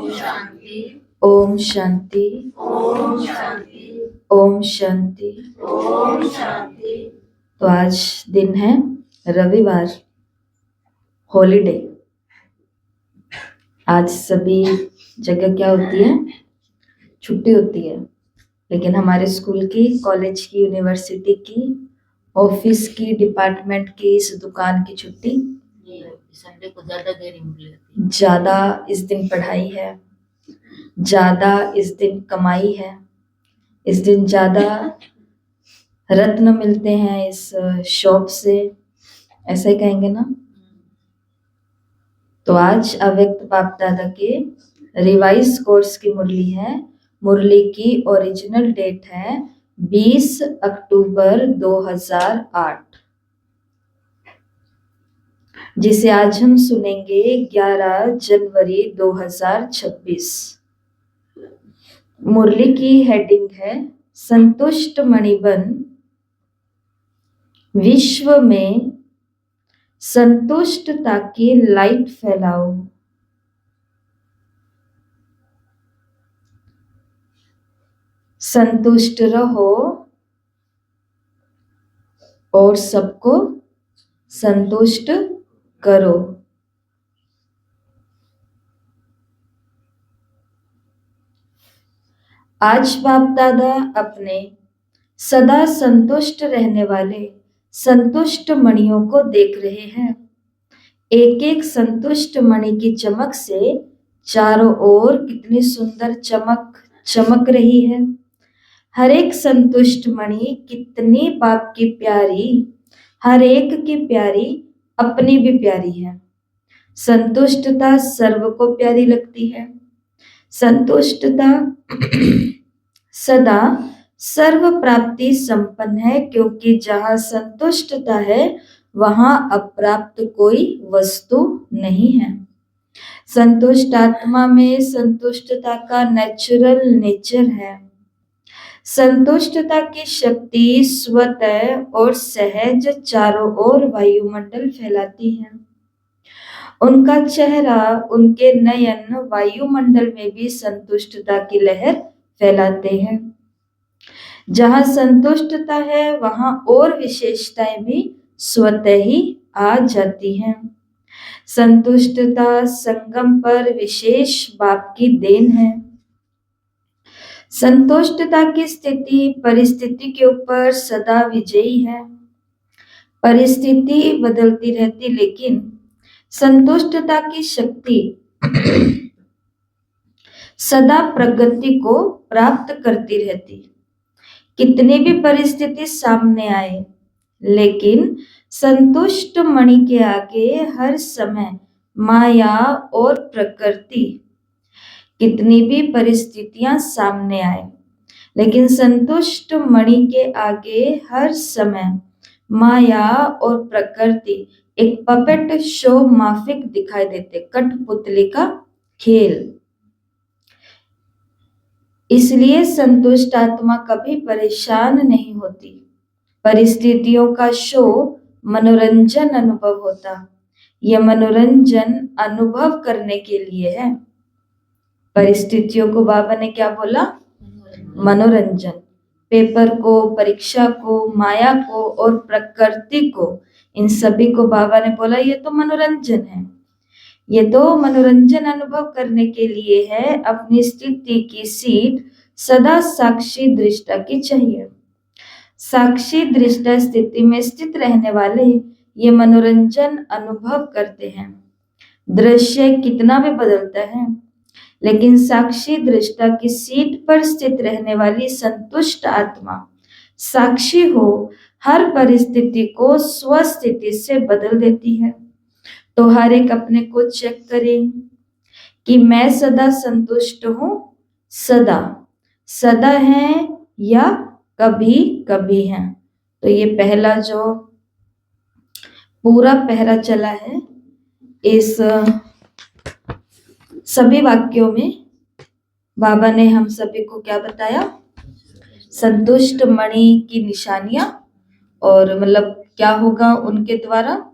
शांति। ओम शांति। ओम शांति। ओम शांति। ओम शांति। तो आज दिन है रविवार, हॉलीडे। आज सभी जगह क्या होती है? छुट्टी होती है। लेकिन हमारे स्कूल की, कॉलेज की, यूनिवर्सिटी की, ऑफिस की, डिपार्टमेंट की, इस दुकान की छुट्टी। संडे को ज्यादा देरी मिलती। ज्यादा इस दिन पढ़ाई है, ज्यादा इस दिन कमाई है, इस दिन ज्यादा रत्न मिलते हैं इस शॉप से, ऐसा ही कहेंगे ना। तो आज अव्यक्त बाप दादा के रिवाइज कोर्स की मुरली है। मुरली की ओरिजिनल डेट है 20 अक्टूबर 2008, जिसे आज हम सुनेंगे 11 जनवरी 2026। मुरली की हेडिंग है संतुष्ट मणिबन, विश्व में संतुष्टता की लाइट फैलाओ। संतुष्ट रहो और सबको संतुष्ट करो। आज बाप दादा अपने सदा संतुष्ट रहने वाले संतुष्ट मणियों को देख रहे हैं। एक एक संतुष्ट मणि की चमक से चारों ओर कितनी सुंदर चमक चमक रही है। हर एक संतुष्ट मणि कितनी बाप की प्यारी, हर एक की प्यारी, अपनी भी प्यारी है। संतुष्टता सर्व को प्यारी लगती है। संतुष्टता सदा सर्व प्राप्ति संपन्न है, क्योंकि जहाँ संतुष्टता है वहां अप्राप्त कोई वस्तु नहीं है। संतुष्ट आत्मा में संतुष्टता का नेचुरल नेचर है। संतुष्टता की शक्ति स्वतः और सहज चारों ओर वायुमंडल फैलाती है। उनका चेहरा, उनके नयन वायुमंडल में भी संतुष्टता की लहर फैलाते हैं। जहाँ संतुष्टता है वहां और विशेषताएं भी स्वतः ही आ जाती हैं। संतुष्टता संगम पर विशेष बाप की देन है। संतुष्टता की स्थिति परिस्थिति के ऊपर सदा विजयी है। परिस्थिति बदलती रहती, लेकिन संतुष्टता की शक्ति सदा प्रगति को प्राप्त करती रहती। कितनी भी परिस्थिति सामने आए, लेकिन संतुष्ट मणि के आगे हर समय माया और प्रकृति, कितनी भी परिस्थितियां सामने आए, लेकिन संतुष्ट मणि के आगे हर समय माया और प्रकृति एक पपेट शो माफिक दिखाई देते, कठपुतली का खेल। इसलिए संतुष्ट आत्मा कभी परेशान नहीं होती। परिस्थितियों का शो मनोरंजन अनुभव होता। यह मनोरंजन अनुभव करने के लिए है। परिस्थितियों को बाबा ने क्या बोला? मनोरंजन। पेपर को, परीक्षा को, माया को और प्रकृति को, इन सभी को बाबा ने बोला ये तो मनोरंजन है। ये तो मनोरंजन अनुभव करने के लिए है। अपनी स्थिति की सीट सदा साक्षी दृष्टा की चाहिए। साक्षी दृष्टा स्थिति में स्थित रहने वाले ये मनोरंजन अनुभव करते हैं। दृश्य कितना भी बदलता है, लेकिन साक्षी दृष्टा की सीट पर स्थित रहने वाली संतुष्ट आत्मा साक्षी हो हर परिस्थिति को स्वस्थिति से बदल देती है। तो हर एक अपने को चेक करें कि मैं सदा संतुष्ट हूं, सदा सदा है या कभी कभी है। तो ये पहला जो पूरा पहरा चला है, इस सभी वाक्यों में बाबा ने हम सभी को क्या बताया? संतुष्ट मणि की निशानियां, और मतलब क्या होगा उनके द्वारा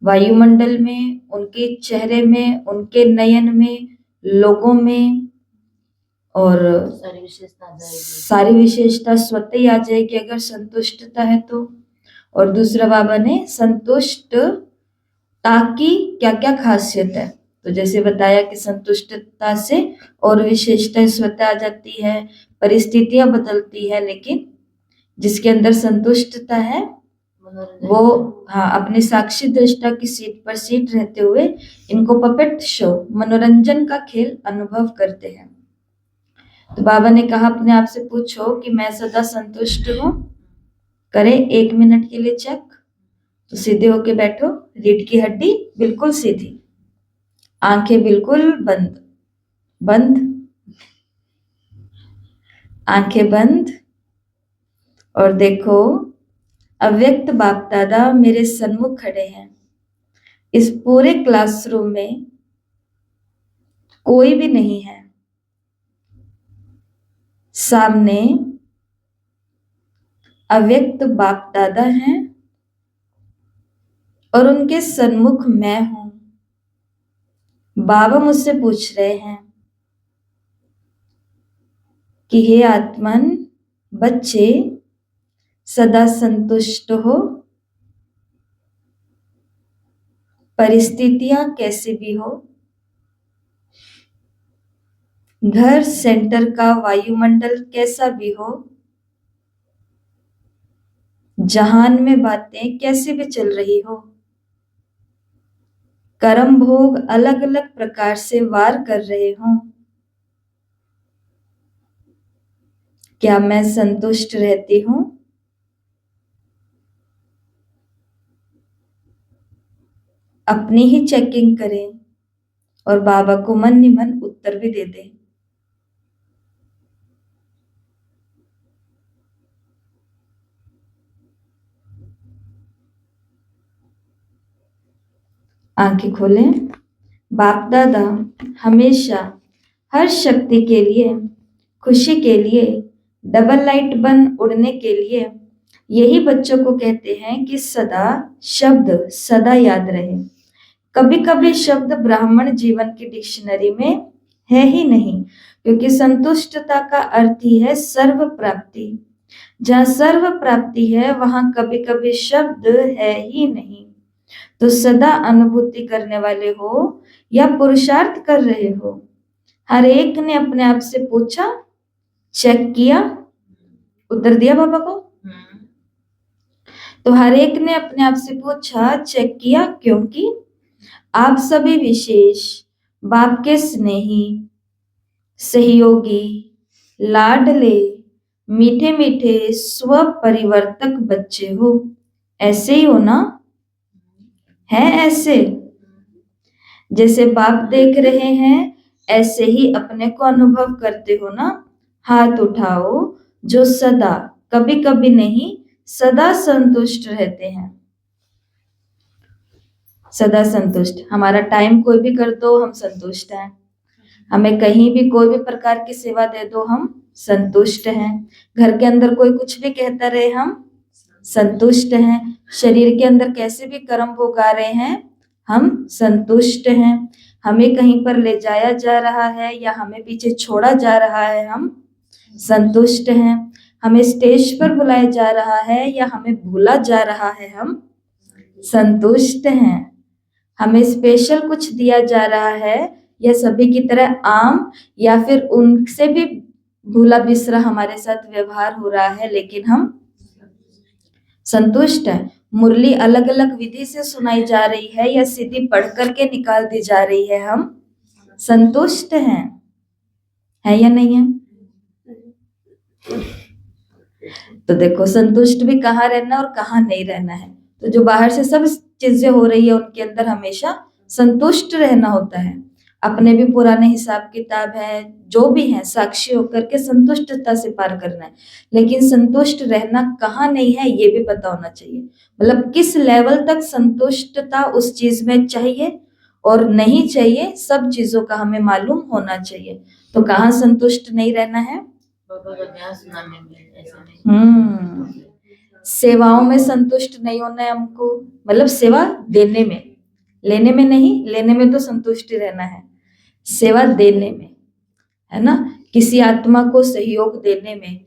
वायुमंडल में, उनके चेहरे में, उनके नयन में लोगों में और सारी विशेषता आ जाएगी। सारी विशेषता स्वतः ही आ जाएगी अगर संतुष्टता है तो। और दूसरा बाबा ने संतुष्टता की क्या क्या खासियत है, तो जैसे बताया कि संतुष्टता से और विशेषताएं स्वतः आ जाती है, परिस्थितियां बदलती है, लेकिन जिसके अंदर संतुष्टता है मनोरंजन वो अपने साक्षी दृष्टा की सीट पर सीट रहते हुए इनको पपेट शो मनोरंजन का खेल अनुभव करते हैं। तो बाबा ने कहा अपने आप से पूछो कि मैं सदा संतुष्ट हूं। करें 1 मिनट के लिए चेक। तो सीधे होके बैठो, रीढ़ की हड्डी बिल्कुल सीधी, आंखें बिल्कुल बंद बंद, आंखें बंद, और देखो अव्यक्त बाप दादा मेरे सन्मुख खड़े हैं। इस पूरे क्लासरूम में कोई भी नहीं है। सामने अव्यक्त बाप दादा हैं और उनके सन्मुख मैं हूं। बाबा मुझसे पूछ रहे हैं कि हे आत्मन बच्चे सदा संतुष्ट हो, परिस्थितियां कैसी भी हो, घर सेंटर का वायुमंडल कैसा भी हो, जहान में बातें कैसी भी चल रही हो, कर्म भोग अलग अलग प्रकार से वार कर रहे हों, क्या मैं संतुष्ट रहती हूं? अपनी ही चेकिंग करें और बाबा को मन ही मन उत्तर भी दे दें। आंखें खोलें। बाप दादा हमेशा हर शक्ति के लिए, खुशी के लिए, डबल लाइट बन उड़ने के लिए यही बच्चों को कहते हैं कि सदा शब्द सदा याद रहे। कभी कभी शब्द ब्राह्मण जीवन की डिक्शनरी में है ही नहीं, क्योंकि संतुष्टता का अर्थ ही है सर्व प्राप्ति। जहाँ सर्व प्राप्ति है वहां कभी कभी शब्द है ही नहीं। तो सदा अनुभूति करने वाले हो या पुरुषार्थ कर रहे हो, हर एक ने अपने आप से पूछा, चेक किया, उत्तर दिया बाबा को। तो हर एक ने अपने आप से पूछा, चेक किया, क्योंकि आप सभी विशेष बाप के स्नेही, सहयोगी, लाडले, मीठे मीठे स्व परिवर्तक बच्चे हो। ऐसे ही हो ना? है ऐसे? जैसे बाप देख रहे हैं ऐसे ही अपने को अनुभव करते हो ना? हाथ उठाओ जो सदा, कभी कभी नहीं, सदा संतुष्ट रहते हैं। सदा संतुष्ट। हमारा टाइम कोई भी कर दो हम संतुष्ट हैं। हमें कहीं भी कोई भी प्रकार की सेवा दे दो हम संतुष्ट हैं। घर के अंदर कोई कुछ भी कहता रहे हम संतुष्ट हैं। शरीर के अंदर कैसे भी कर्म भोग आ रहे हैं हम संतुष्ट हैं। हमें कहीं पर ले जाया जा रहा है या हमें पीछे छोड़ा जा रहा है हम संतुष्ट हैं। हमें स्टेज पर बुलाया जा रहा है या हमें भूला जा रहा है हम संतुष्ट हैं। हमें स्पेशल कुछ दिया जा रहा है या सभी की तरह आम या फिर उनसे भी भूला बिसरा हमारे साथ व्यवहार हो रहा है, लेकिन हम संतुष्ट हैं। मुरली अलग अलग विधि से सुनाई जा रही है या सीधी पढ़ करके निकाल दी जा रही है, हम संतुष्ट हैं। है या नहीं है? तो देखो संतुष्ट भी कहाँ रहना और कहाँ नहीं रहना है। तो जो बाहर से सब चीजें हो रही है उनके अंदर हमेशा संतुष्ट रहना होता है। अपने भी पुराने हिसाब किताब है, जो भी है साक्षी होकर के संतुष्टता से पार करना है। लेकिन संतुष्ट रहना कहाँ नहीं है ये भी पता होना चाहिए। मतलब किस लेवल तक संतुष्टता उस चीज में चाहिए और नहीं चाहिए, सब चीजों का हमें मालूम होना चाहिए। तो कहाँ संतुष्ट नहीं रहना है? बाबा का ज्ञान सुनाने में ऐसा नहीं। सेवाओं में संतुष्ट नहीं होना है हमको, मतलब सेवा देने में, लेने में नहीं, लेने में तो संतुष्टि रहना है। सेवा देने में, है ना, किसी आत्मा को सहयोग देने में,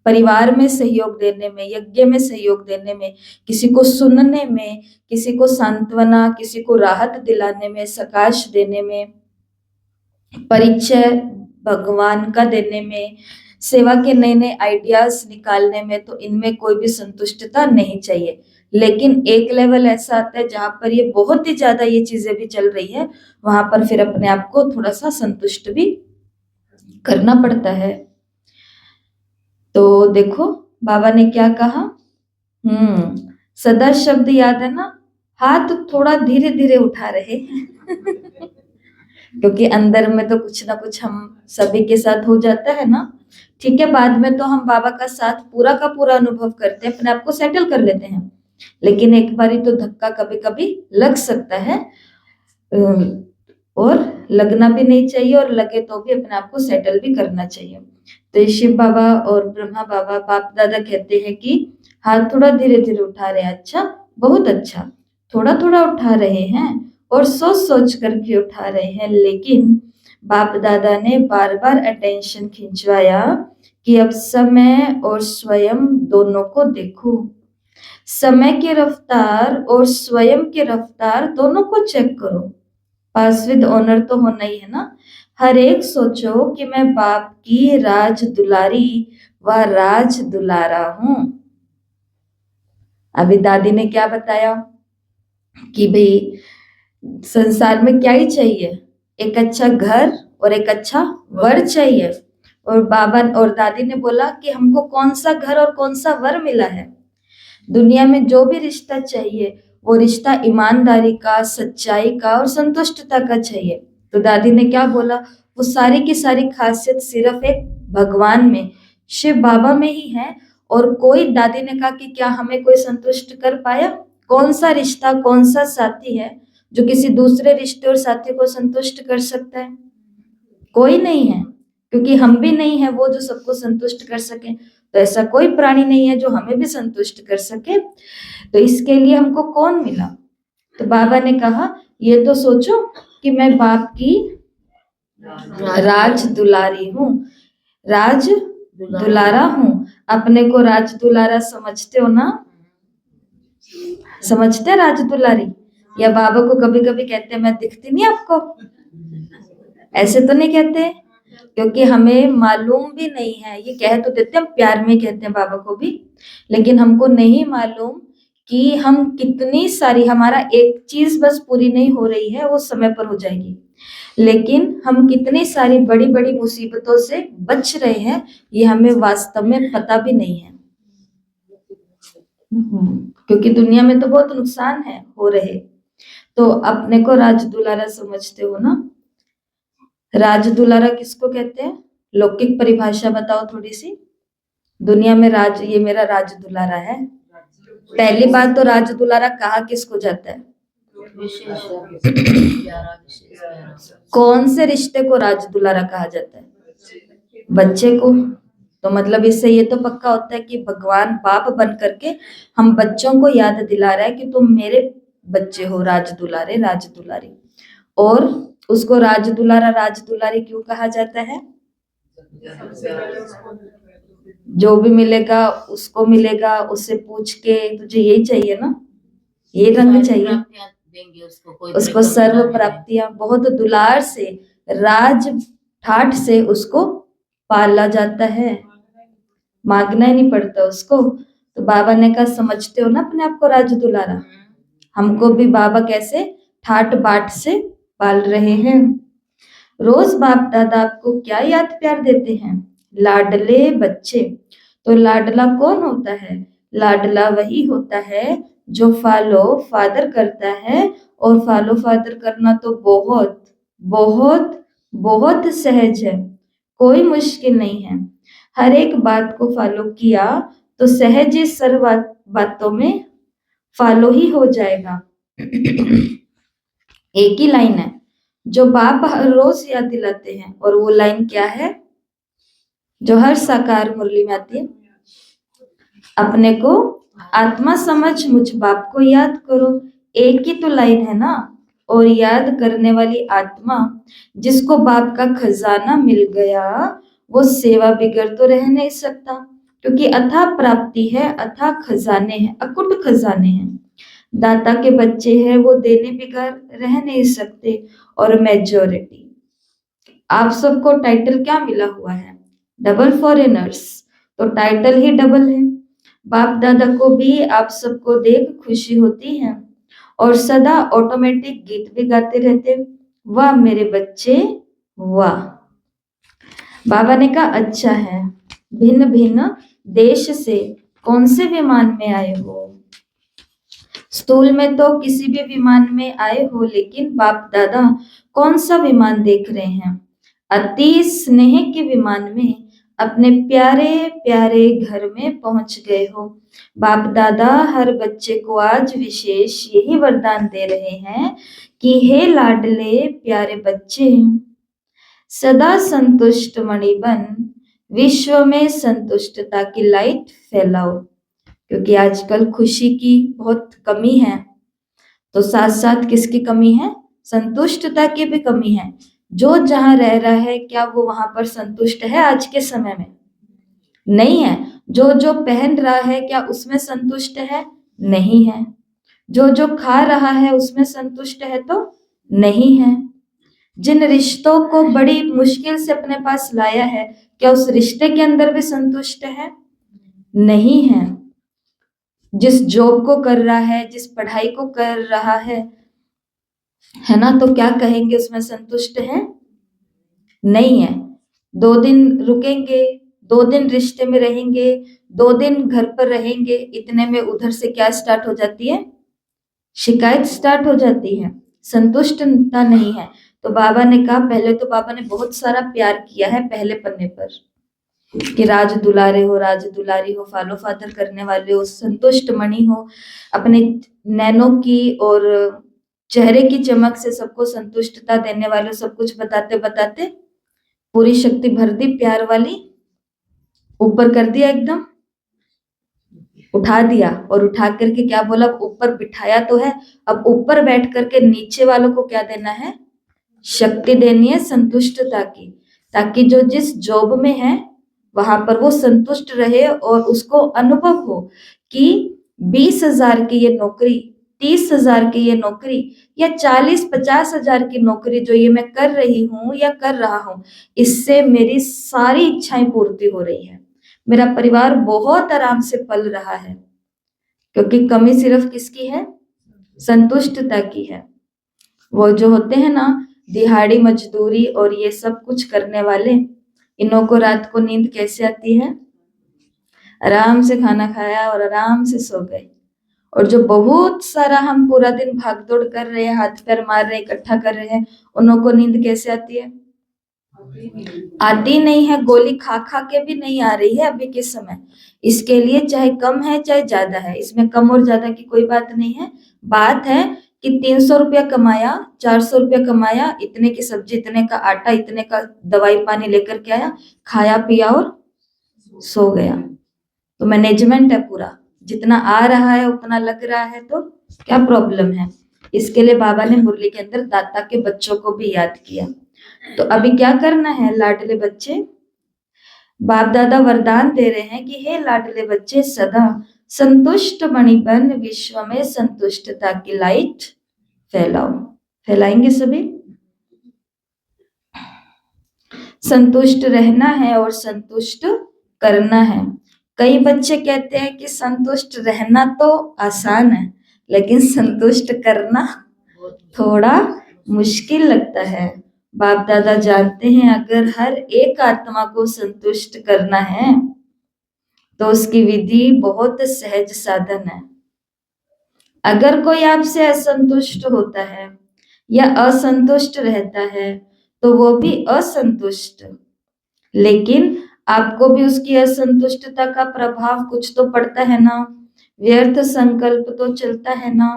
परिवार में सहयोग देने में, यज्ञ में सहयोग देने में, किसी को सुनने में, किसी को सांत्वना, किसी को राहत दिलाने में, सकाश देने में, परिचय भगवान का देने में, सेवा के नए नए आइडियाज निकालने में, तो इनमें कोई भी संतुष्टता नहीं चाहिए। लेकिन एक लेवल ऐसा आता है जहां पर ये बहुत ही ज्यादा ये चीजें भी चल रही है, वहां पर फिर अपने आप को थोड़ा सा संतुष्ट भी करना पड़ता है। तो देखो बाबा ने क्या कहा, सदा शब्द याद है ना, हाथ थोड़ा धीरे धीरे उठा रहे हैं क्योंकि अंदर में तो कुछ ना कुछ हम सभी के साथ हो जाता है ना। ठीक है, बाद में तो हम बाबा का साथ पूरा का पूरा अनुभव करते हैं, अपने आप को सेटल कर लेते हैं, लेकिन एक बारी तो धक्का कभी कभी लग सकता है, और लगना भी नहीं चाहिए, और लगे तो भी अपने आप को सेटल भी करना चाहिए। तो शिव बाबा और ब्रह्मा बाबा बाप दादा कहते हैं कि हाथ थोड़ा धीरे धीरे उठा रहे हैं। अच्छा, बहुत अच्छा, थोड़ा थोड़ा उठा रहे हैं और सोच सोच करके उठा रहे हैं, लेकिन बाप दादा ने बार बार अटेंशन खिंचवाया कि अब समय और स्वयं दोनों को देखो, समय की रफ्तार और स्वयं की रफ्तार दोनों को चेक करो। पास विद ऑनर तो होना ही है ना। हर एक सोचो कि मैं बाप की राज दुलारी व राज दुलारा हूं। अभी दादी ने क्या बताया कि भाई संसार में क्या ही चाहिए, एक अच्छा घर और एक अच्छा वर चाहिए। और बाबा और दादी ने बोला कि हमको कौन सा घर और कौन सा वर मिला है। दुनिया में जो भी रिश्ता चाहिए वो रिश्ता ईमानदारी का, सच्चाई का और संतुष्टता का चाहिए। तो दादी ने क्या बोला, वो सारी की सारी खासियत सिर्फ एक भगवान में, शिव बाबा में ही है। और कोई, दादी ने कहा कि क्या हमें कोई संतुष्ट कर पाया? कौन सा रिश्ता, कौन सा साथी है जो किसी दूसरे रिश्ते और साथी को संतुष्ट कर सकता है? कोई नहीं है, क्योंकि हम भी नहीं है वो जो सबको संतुष्ट कर सके। तो ऐसा कोई प्राणी नहीं है जो हमें भी संतुष्ट कर सके। तो इसके लिए हमको कौन मिला? तो बाबा ने कहा, ये तो सोचो कि मैं बाप की राज दुलारी हूँ, राज दुलारा हूँ। अपने को राज दुलारा समझते हो ना? समझते हैं राज दुलारी? या बाबा को कभी कभी कहते हैं मैं दिखती नहीं आपको? ऐसे तो नहीं कहते, क्योंकि हमें मालूम भी नहीं है। ये कह तो देते हैं, प्यार में कहते हैं बाबा को भी, लेकिन हमको नहीं मालूम कि हम कितनी सारी, हमारा एक चीज बस पूरी नहीं हो रही है, वो समय पर हो जाएगी, लेकिन हम कितनी सारी बड़ी बड़ी मुसीबतों से बच रहे हैं, ये हमें वास्तव में पता भी नहीं है। क्योंकि दुनिया में तो बहुत नुकसान है हो रहे। तो अपने को राज दुलारा समझते हो ना? राज दुलारा किसको कहते हैं? लौकिक परिभाषा बताओ थोड़ी सी। दुनिया में राज, ये मेरा राज दुलारा है। पहली बात तो राज दुलारा कहा किसको जाता है? कौन से रिश्ते को राज दुलारा कहा जाता है? बच्चे को। तो मतलब इससे ये तो पक्का होता है कि भगवान बाप बन करके हम बच्चों को याद दिला रहा है कि तुम मेरे बच्चे हो, राज दुलारे, राज दुलारी। और उसको राज दुलारा, राज दुलारी क्यों कहा जाता है? जो भी मिलेगा उसको मिलेगा, उससे पूछ के तुझे यही चाहिए ना, ये रंग चाहिए उसको, सर्व प्राप्तियां, बहुत दुलार से, राज ठाठ से उसको पाला जाता है, मांगना ही नहीं पड़ता उसको। तो बाबा ने कहा, समझते हो ना अपने आप को राज दुलारा? हमको भी बाबा कैसे ठाट बाट से पाल रहे हैं। रोज बाप दादा आपको क्या याद प्यार देते हैं? लाडले बच्चे। तो लाडला कौन होता है? लाडला वही होता है जो फॉलो फादर करता है। और फॉलो फादर करना तो बहुत बहुत बहुत सहज है, कोई मुश्किल नहीं है। हर एक बात को फॉलो किया तो सहज ही सर्व बातों में फॉलो ही हो जाएगा। एक ही लाइन है जो बाप हर रोज याद दिलाते हैं, और वो लाइन क्या है जो हर साकार मुरली में आती है? अपने को आत्मा समझ मुझ बाप को याद करो। एक ही तो लाइन है ना, और याद करने वाली आत्मा जिसको बाप का खजाना मिल गया, वो सेवा बिगर तो रह नहीं सकता, क्योंकि अथाह प्राप्ति है, अथाह खजाने हैं, अकुट खजाने हैं। दाता के बच्चे हैं, वो देने बिगर रह नहीं सकते। और मेजॉरिटी, आप सबको टाइटल क्या मिला हुआ है? डबल फॉरेनर्स, तो टाइटल ही डबल है। बाप दादा को भी आप सबको देख खुशी होती है और सदा ऑटोमेटिक गीत भी गाते रहते, वाह मेरे बच्चे वाह। बाबा ने कहा अच्छा है, भिन्न भिन्न देश से कौन से विमान में आए हो? स्थूल में तो किसी भी विमान में आए हो, लेकिन बाप दादा कौन सा विमान देख रहे हैं? अति स्नेह के विमान में अपने प्यारे प्यारे घर में पहुंच गए हो। बाप दादा हर बच्चे को आज विशेष यही वरदान दे रहे हैं कि हे लाडले प्यारे बच्चे, सदा संतुष्ट मणि बन विश्व में संतुष्टता की लाइट फैलाओ। क्योंकि आजकल खुशी की बहुत कमी है, तो साथ साथ किसकी कमी है? संतुष्टता की भी कमी है। जो जहां रह रहा है, क्या वो वहां पर संतुष्ट है? आज के समय में नहीं है। जो जो पहन रहा है, क्या उसमें संतुष्ट है? नहीं है। जो जो खा रहा है, उसमें संतुष्ट है? तो नहीं है। जिन रिश्तों को बड़ी मुश्किल से अपने पास लाया है, क्या उस रिश्ते के अंदर भी संतुष्ट है? नहीं है। जिस जॉब को कर रहा है, जिस पढ़ाई को कर रहा है ना, तो क्या कहेंगे उसमें संतुष्ट है? नहीं है। 2 दिन रुकेंगे, 2 दिन रिश्ते में रहेंगे, 2 दिन घर पर रहेंगे, इतने में उधर से क्या स्टार्ट हो जाती है? शिकायत स्टार्ट हो जाती है, संतुष्टता नहीं है। तो बाबा ने कहा, पहले तो बाबा ने बहुत सारा प्यार किया है पहले पन्ने पर कि राज दुलारे हो, राज दुलारी हो, फॉलो फादर करने वाले हो, संतुष्ट मणि हो, अपने नैनों की और चेहरे की चमक से सबको संतुष्टता देने वाले, सब कुछ बताते बताते पूरी शक्ति भर दी प्यार वाली, ऊपर कर दिया, एकदम उठा दिया। और उठा करके क्या बोला? ऊपर बिठाया तो है, अब ऊपर बैठ करके नीचे वालों को क्या देना है? शक्ति देनी है संतुष्टता की, ताकि जो जिस जॉब में है वहां पर वो संतुष्ट रहे और उसको अनुभव हो कि 20,000 की ये नौकरी, 30,000 की ये नौकरी, या 40-50,000 की नौकरी जो ये मैं कर रही हूँ या कर रहा हूँ, इससे मेरी सारी इच्छाएं पूर्ति हो रही है, मेरा परिवार बहुत आराम से पल रहा है। क्योंकि कमी सिर्फ किसकी है? संतुष्टता की है। वो जो होते हैं ना दिहाड़ी मजदूरी और ये सब कुछ करने वाले, इन्हों को रात को नींद कैसे आती है? आराम से खाना खाया और आराम से सो गए। और जो बहुत सारा हम पूरा दिन भागदौड़ कर रहे हैं, हाथ पैर मार रहे हैं, इकट्ठा कर रहे हैं, उन्हों को नींद कैसे आती है? आती नहीं है। गोली खा खा के भी नहीं आ रही है अभी के समय। इसके लिए चाहे कम है चाहे ज्यादा है, इसमें कम और ज्यादा की कोई बात नहीं है। बात है कि 300 रुपया कमाया, 400 रुपया कमाया, इतने की सब्जी, इतने का आटा, इतने का दवाई पानी लेकर के आया, खाया पिया और सो गया। तो मैनेजमेंट है पूरा, जितना आ रहा है उतना लग रहा है, तो क्या प्रॉब्लम है? इसके लिए बाबा ने मुरली के अंदर दाता के बच्चों को भी याद किया। तो अभी क्या करना है लाडले बच्चे? बाप दादा वरदान दे रहे हैं कि हे लाडले बच्चे, सदा संतुष्ट मणि बन विश्व में संतुष्टता की लाइट फैलाओ। फैलाएंगे सभी? संतुष्ट रहना है और संतुष्ट करना है। कई बच्चे कहते हैं कि संतुष्ट रहना तो आसान है, लेकिन संतुष्ट करना थोड़ा मुश्किल लगता है। बाप दादा जानते हैं, अगर हर एक आत्मा को संतुष्ट करना है तो उसकी विधि बहुत सहज साधन है। अगर कोई आपसे असंतुष्ट होता है या असंतुष्ट रहता है, तो वो भी असंतुष्ट, लेकिन आपको भी उसकी असंतुष्टता का प्रभाव कुछ तो पड़ता है ना, व्यर्थ संकल्प तो चलता है ना।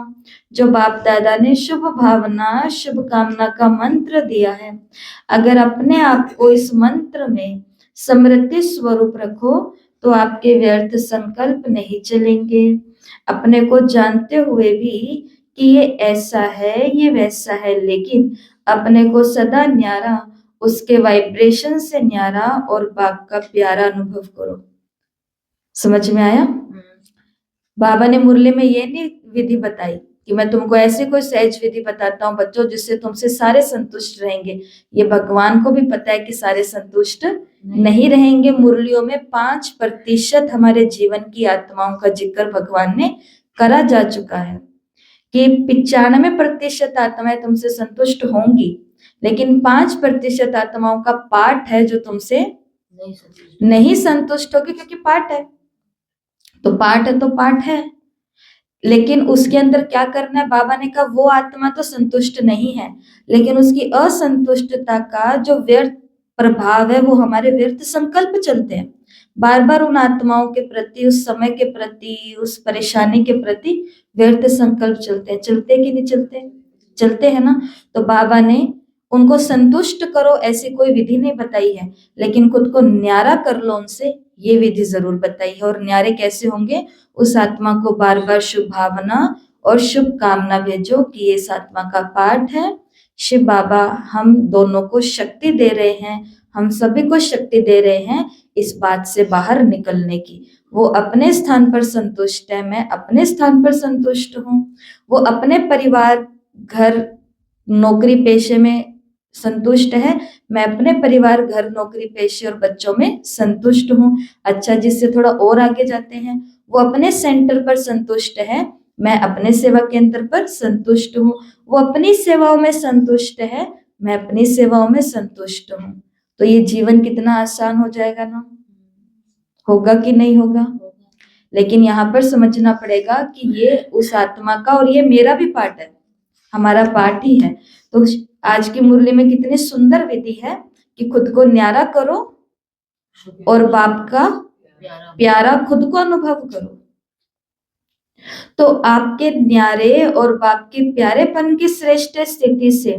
जो बाप दादा ने शुभ भावना शुभ कामना का मंत्र दिया है, अगर अपने आप को इस मंत्र में समृद्धि स्वरूप रखो तो आपके व्यर्थ संकल्प नहीं चलेंगे। अपने को जानते हुए भी कि ये ऐसा है, ये वैसा है, लेकिन अपने को सदा न्यारा, उसके वाइब्रेशन से न्यारा और बाप का प्यारा अनुभव करो। समझ में आया? बाबा ने मुरली में ये नहीं विधि बताई कि मैं तुमको ऐसी कोई सहज विधि बताता हूँ बच्चों जिससे तुमसे सारे संतुष्ट रहेंगे। ये भगवान को भी पता है कि सारे संतुष्ट नहीं रहेंगे। मुरलियों में 5% हमारे जीवन की आत्माओं का जिक्र भगवान ने करा जा चुका है कि 95% आत्माएं तुमसे संतुष्ट होंगी, लेकिन 5% आत्माओं का पार्ट है जो तुमसे नहीं संतुष्ट होगी, क्योंकि पार्ट है तो पार्ट है तो पार्ट है। लेकिन उसके अंदर क्या करना है? बाबा ने कहा वो आत्मा तो संतुष्ट नहीं है, लेकिन उसकी असंतुष्टता का जो व्यर्थ प्रभाव है वो हमारे व्यर्थ संकल्प चलते हैं। बार बार उन आत्माओं के प्रति, उस समय के प्रति, उस परेशानी के प्रति व्यर्थ संकल्प चलते हैं। चलते कि नहीं चलते? चलते हैं ना। तो बाबा ने उनको संतुष्ट करो ऐसी कोई विधि नहीं बताई है, लेकिन खुद को न्यारा कर लो उनसे, ये विधि जरूर बताई है। और न्यारे कैसे होंगे? उस आत्मा को बार बार शुभ भावना और शुभ कामना भेजो कि ये इस आत्मा का पार्ट है। शिव बाबा हम दोनों को शक्ति दे रहे हैं, हम सभी को शक्ति दे रहे हैं इस बात से बाहर निकलने की। वो अपने स्थान पर संतुष्ट है, मैं अपने स्थान पर संतुष्ट हूँ। वो अपने परिवार, घर, नौकरी पेशे में संतुष्ट है, मैं अपने परिवार, घर, नौकरी पेशे और बच्चों में संतुष्ट हूँ। अच्छा, जिससे थोड़ा और आगे जाते हैं, वो अपने सेंटर पर संतुष्ट है, मैं अपने सेवा केंद्र पर संतुष्ट हूँ। वो अपनी सेवाओं में संतुष्ट है, मैं अपनी सेवाओं में संतुष्ट हूँ। तो ये जीवन कितना आसान हो जाएगा ना। होगा कि नहीं होगा? लेकिन यहाँ पर समझना पड़ेगा कि ये उस आत्मा का और ये मेरा भी पार्ट है, हमारा पार्ट ही है। तो आज की मुरली में कितनी सुंदर विधि है कि खुद को न्यारा करो और बाप का प्यारा खुद को अनुभव करो। तो आपके न्यारे और बाप के प्यारेपन की श्रेष्ठ स्थिति से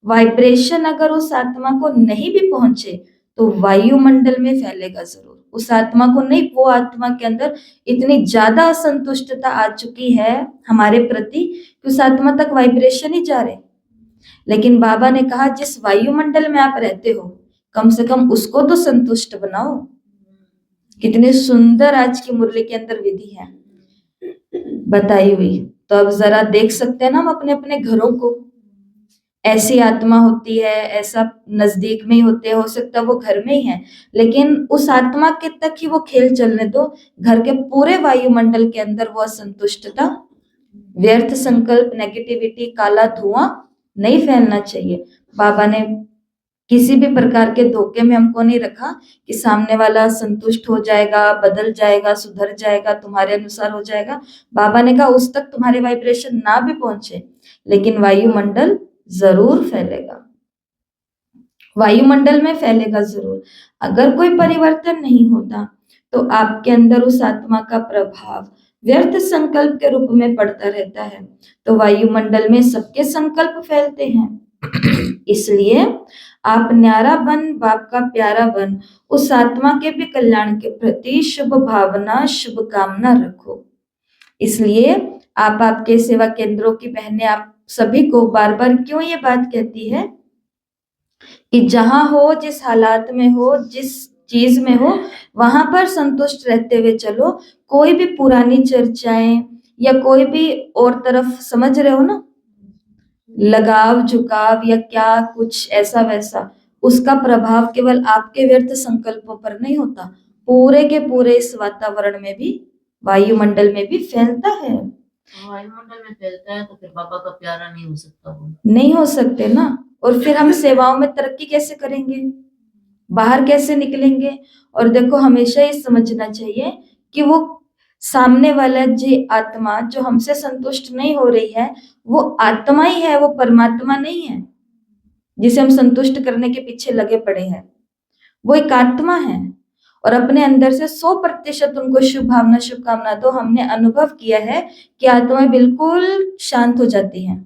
वाइब्रेशन अगर उस आत्मा को नहीं भी पहुंचे तो वायुमंडल में फैलेगा जरूर। उस आत्मा को नहीं, वो आत्मा के अंदर इतनी ज्यादा असंतुष्टता आ चुकी है हमारे प्रति कि उस आत्मा तक वाइब्रेशन ही जा रहे। लेकिन बाबा ने कहा जिस वायुमंडल में आप रहते हो कम से कम उसको तो संतुष्ट बनाओ। कितनी सुंदर आज की मुरली के अंदर विधि है बताई हुई। तो अब जरा देख सकते हैं ना हम अपने अपने घरों को। ऐसी आत्मा होती है, ऐसा नजदीक में ही होते हैं, हो सकता है वो घर में ही है, लेकिन उस आत्मा के तक ही वो खेल चलने दो। घर के पूरे वायुमंडल के अंदर वो असंतुष्टता, व्यर्थ संकल्प, नेगेटिविटी, काला धुआं नहीं फैलना चाहिए। बाबा ने किसी भी प्रकार के धोखे में हमको नहीं रखा कि सामने वाला संतुष्ट हो जाएगा, बदल जाएगा, सुधर जाएगा, तुम्हारे अनुसार हो जाएगा। बाबा ने कहा उस तक तुम्हारे वाइब्रेशन ना भी पहुंचे, लेकिन वायुमंडल जरूर फैलेगा, वायुमंडल में फैलेगा जरूर। अगर कोई परिवर्तन नहीं होता तो आपके अंदर उस आत्मा का प्रभाव व्यर्थ संकल्प के रूप में पड़ता रहता है। तो वायुमंडल में सबके संकल्प फैलते हैं। इसलिए आप न्यारा बन, बाप का प्यारा बन, उस आत्मा के भी कल्याण के प्रति शुभ भावना, शुभ कामना रखो। इसलिए आप आपके सेवा केंद्रों की बहनें, आप सभी को बार बार क्यों ये बात कहती है कि जहां हो, जिस हालात में हो, जिस चीज में हो, वहां पर संतुष्ट रहते हुए चलो। कोई भी पुरानी चर्चाएं या कोई भी और तरफ, समझ रहे हो ना, लगाव, झुकाव या क्या कुछ ऐसा वैसा, उसका प्रभाव केवल आपके व्यर्थ संकल्पों पर नहीं होता, पूरे के पूरे इस वातावरण में भी, वायुमंडल में भी फैलता है। वायुमंडल में फैलता है तो फिर बाबा का प्यारा नहीं हो सकता वो। नहीं हो सकते ना। और फिर हम सेवाओं में तरक्की कैसे करेंगे, बाहर कैसे निकलेंगे? और देखो हमेशा ये समझना चाहिए कि वो सामने वाला जी आत्मा जो हमसे संतुष्ट नहीं हो रही है, वो आत्मा ही है, वो परमात्मा नहीं है जिसे हम संतुष्ट करने के पीछे लगे पड़े हैं। वो एक आत्मा है और अपने अंदर से 100% उनको शुभ भावना, शुभकामना दो। हमने अनुभव किया है कि आत्मा बिल्कुल शांत हो जाती है,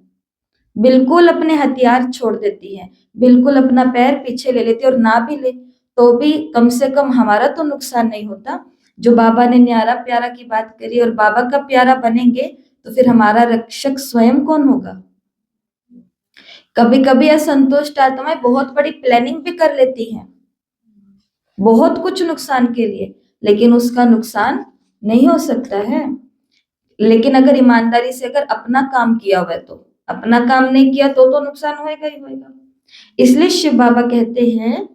बिल्कुल अपने हथियार छोड़ देती है, बिल्कुल अपना पैर पीछे ले लेती है, और ना भी ले तो भी कम से कम हमारा तो नुकसान नहीं होता। जो बाबा ने न्यारा प्यारा की बात करी, और बाबा का प्यारा बनेंगे तो फिर हमारा रक्षक स्वयं कौन होगा? कभी कभी असंतुष्ट आत्माएं बहुत बड़ी प्लानिंग भी कर लेती हैं, बहुत कुछ नुकसान के लिए, लेकिन उसका नुकसान नहीं हो सकता है। लेकिन अगर ईमानदारी से अगर अपना काम किया हुआ है, तो अपना काम नहीं किया तो नुकसान होएगा ही होएगा। इसलिए शिव बाबा कहते हैं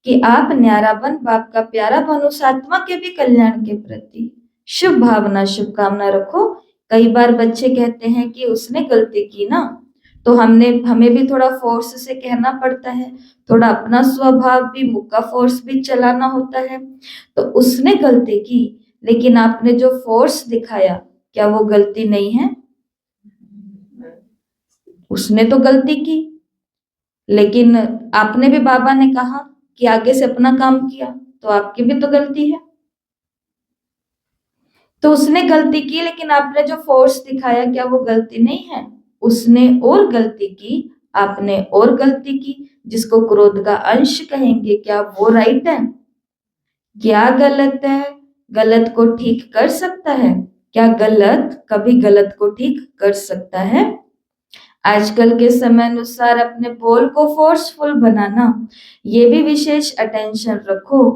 कि आप न्यारा बन, बाप का प्यारा बन, उस आत्मा के भी कल्याण के प्रति शुभ भावना शुभकामना रखो। कई बार बच्चे कहते हैं कि उसने गलती की ना, तो हमें भी थोड़ा फोर्स से कहना पड़ता है, थोड़ा अपना स्वभाव भी, मुक्का फोर्स भी चलाना होता है। तो उसने गलती की, लेकिन आपने जो फोर्स दिखाया, क्या वो गलती नहीं है? उसने तो गलती की, लेकिन आपने भी, बाबा ने कहा कि आगे से अपना काम किया, तो आपकी भी तो गलती है। तो उसने गलती की, लेकिन आपने जो फोर्स दिखाया, क्या वो गलती नहीं है? उसने और गलती की, आपने और गलती की, जिसको क्रोध का अंश कहेंगे। क्या वो राइट है? क्या गलत है? गलत को ठीक कर सकता है? क्या गलत कभी गलत को ठीक कर सकता है? आजकल के समय अनुसार अपने बोल को फोर्सफुल बनाना, ये भी विशेष अटेंशन रखो,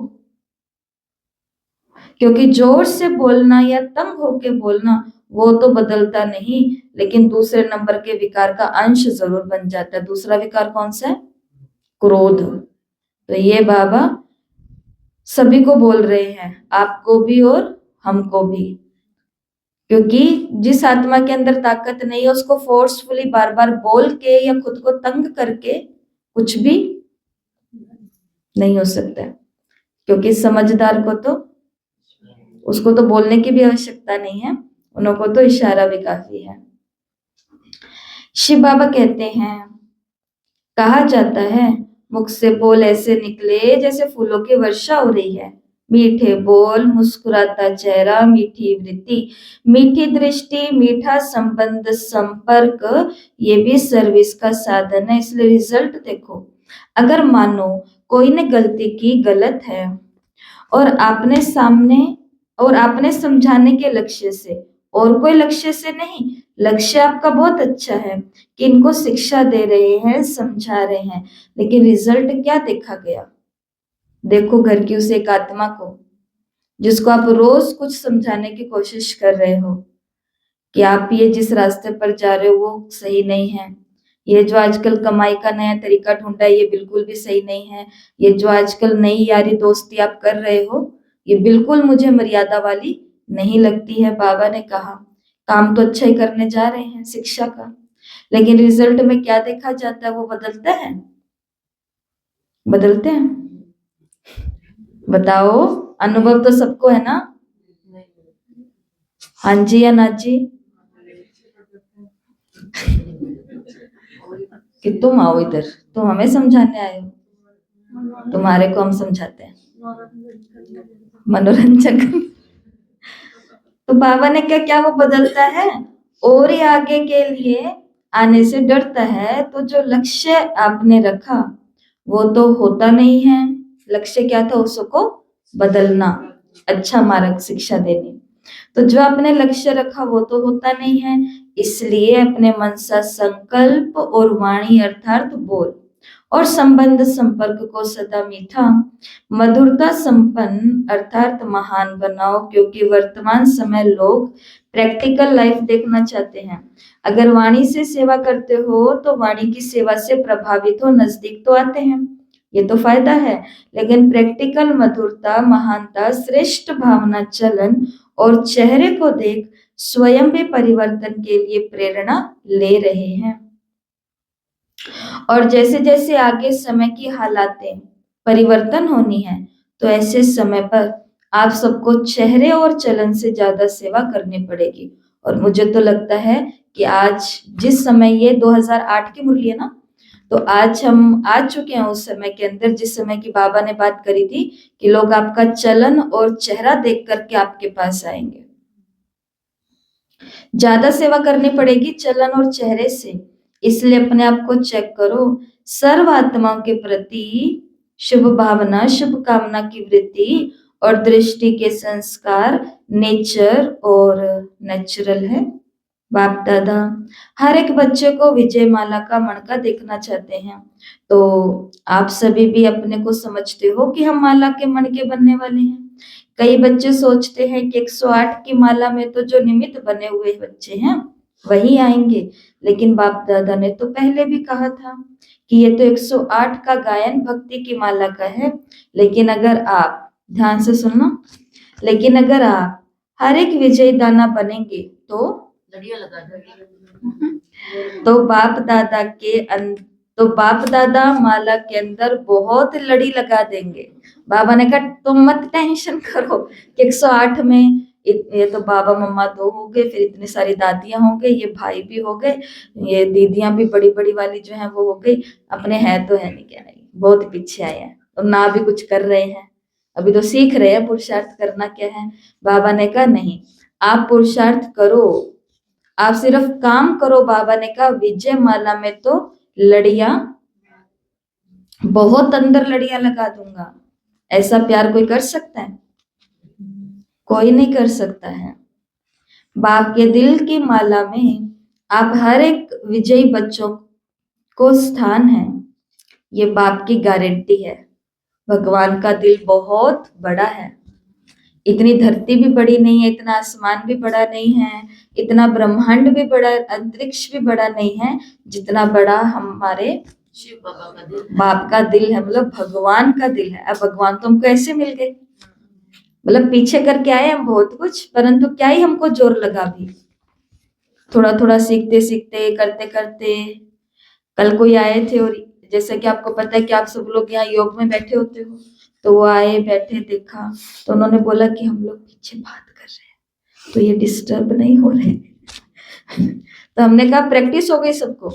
क्योंकि जोर से बोलना या तंग होके बोलना वो तो बदलता नहीं, लेकिन दूसरे नंबर के विकार का अंश जरूर बन जाता है। दूसरा विकार कौन सा है? क्रोध। तो ये बाबा सभी को बोल रहे हैं, आपको भी और हमको भी, क्योंकि जिस आत्मा के अंदर ताकत नहीं है, उसको फोर्सफुली बार बार बोल के या खुद को तंग करके कुछ भी नहीं हो सकता है। क्योंकि समझदार को तो, उसको तो बोलने की भी आवश्यकता नहीं है, उनको तो इशारा भी काफी है। शिव बाबा कहते हैं, कहा जाता है, मुख से बोल ऐसे निकले जैसे फूलों की वर्षा हो रही है। मीठे बोल, मुस्कुराता चेहरा, मीठी वृत्ति, मीठी दृष्टि, मीठा संबंध संपर्क, ये भी सर्विस का साधन है। इसलिए रिजल्ट देखो, अगर मानो कोई ने गलती की, गलत है, और आपने समझाने के लक्ष्य से, और कोई लक्ष्य से नहीं, लक्ष्य आपका बहुत अच्छा है कि इनको शिक्षा दे रहे हैं, समझा रहे हैं, लेकिन रिजल्ट क्या देखा गया? देखो घर की उस एक आत्मा को, जिसको आप रोज कुछ समझाने की कोशिश कर रहे हो कि आप ये जिस रास्ते पर जा रहे हो वो सही नहीं है, ये जो आजकल कमाई का नया तरीका ढूंढा है ये बिल्कुल भी सही नहीं है, ये जो आजकल नई यारी दोस्ती आप कर रहे हो ये बिल्कुल मुझे मर्यादा वाली नहीं लगती है। बाबा ने कहा काम तो अच्छा ही करने जा रहे हैं शिक्षा का, लेकिन रिजल्ट में क्या देखा जाता है? वो बदलते हैं? बदलते हैं? बताओ, अनुभव तो सबको है ना? हाँ जी या ना जी? कि तुम आओ इधर, तुम हमें समझाने आए हो, तुम्हारे को हम समझाते हैं, मनोरंजन। तो बाबा ने क्या क्या वो बदलता है और ये आगे के लिए आने से डरता है, तो जो लक्ष्य आपने रखा वो तो होता नहीं है। लक्ष्य क्या था? उसको बदलना, अच्छा मार्ग शिक्षा देनी। तो जो आपने लक्ष्य रखा वो तो होता नहीं है, इसलिए अपने मन सा संकल्प और वाणी अर्थात बोल और संबंध संपर्क को सदा मीठा मधुरता संपन्न अर्थात महान बनाओ, क्योंकि वर्तमान समय लोग प्रैक्टिकल लाइफ देखना चाहते हैं। अगर वाणी से सेवा करते हो तो वाणी की सेवा से प्रभावित हो, नजदीक तो आते हैं, ये तो फायदा है, लेकिन प्रैक्टिकल मधुरता, महानता, श्रेष्ठ भावना, चलन और चेहरे को देख स्वयं भी परिवर्तन के लिए प्रेरणा ले रहे हैं। और जैसे जैसे आगे समय की हालातें परिवर्तन होनी है, तो ऐसे समय पर आप सबको चेहरे और चलन से ज्यादा सेवा करनी पड़ेगी। और मुझे तो लगता है कि आज जिस समय, ये 2008 की मुरली है ना, तो आज हम आ चुके हैं उस समय के अंदर, जिस समय की बाबा ने बात करी थी कि लोग आपका चलन और चेहरा देख करके आपके पास आएंगे। ज्यादा सेवा करनी पड़ेगी चलन और चेहरे से, इसलिए अपने आप को चेक करो। सर्व आत्माओं के प्रति शुभ भावना, शुभ कामना की वृत्ति और दृष्टि के संस्कार नेचर और नेचुरल है। बाप दादा हर एक बच्चे को विजय माला का मणका देखना चाहते हैं। तो आप सभी भी अपने को समझते हो कि हम माला के मणके बनने वाले हैं। कई बच्चे सोचते हैं कि 108 की माला में तो जो निमित्त बने हुए बच्चे हैं वही आएंगे, लेकिन बाप दादा ने तो पहले भी कहा था कि ये तो 108 का गायन भक्ति की माला का है। लेकिन अगर आप ध्यान से सुनना, लेकिन अगर आप हर एक विजयी दाना बनेंगे लड़ियां लगा देंगे। तो बाप दादा माला के अंदर बहुत लड़ी लगा देंगे। बाबा ने कहा तुम मत टेंशन करो कि 108 में ये तो बाबा मम्मा दो हो गए, फिर इतनी सारी दादियां हो गई, ये भाई भी हो गए, ये दीदियां भी बड़ी बड़ी वाली जो है वो हो गई, अपने है तो है नहीं, क्या नहीं, बहुत पीछे आए हैं और ना भी कुछ कर रहे हैं, अभी तो सीख रहे हैं पुरुषार्थ करना क्या है। बाबा ने कहा नहीं, आप पुरुषार्थ करो, आप सिर्फ काम करो। बाबा ने कहा विजय माला में तो लड़ियां, बहुत अंदर लड़ियां लगा दूंगा। ऐसा प्यार कोई कर सकता है? कोई नहीं कर सकता है। बाप के दिल की माला में आप हर एक विजयी बच्चों को स्थान है, ये बाप की गारंटी है। भगवान का दिल बहुत बड़ा है, इतनी धरती भी बड़ी नहीं है, इतना आसमान भी बड़ा नहीं है, इतना ब्रह्मांड भी बड़ा, अंतरिक्ष भी बड़ा नहीं है, जितना बड़ा हमारे शिव बाबा का दिल, बाप का दिल है, मतलब भगवान का दिल है। अब भगवान तो हमको ऐसे मिल गए, मतलब पीछे करके आए हम बहुत कुछ, परंतु क्या ही हमको जोर लगा भी, थोड़ा थोड़ा सीखते सीखते करते करते। कल कोई आए थे और जैसे कि आपको पता है कि आप सब लोग यहाँ योग में बैठे होते हो, तो वो आए, बैठे, देखा, तो उन्होंने बोला कि हम लोग पीछे बात कर रहे हैं तो ये डिस्टर्ब नहीं हो रहे। तो हमने कहा प्रैक्टिस हो गई सबको,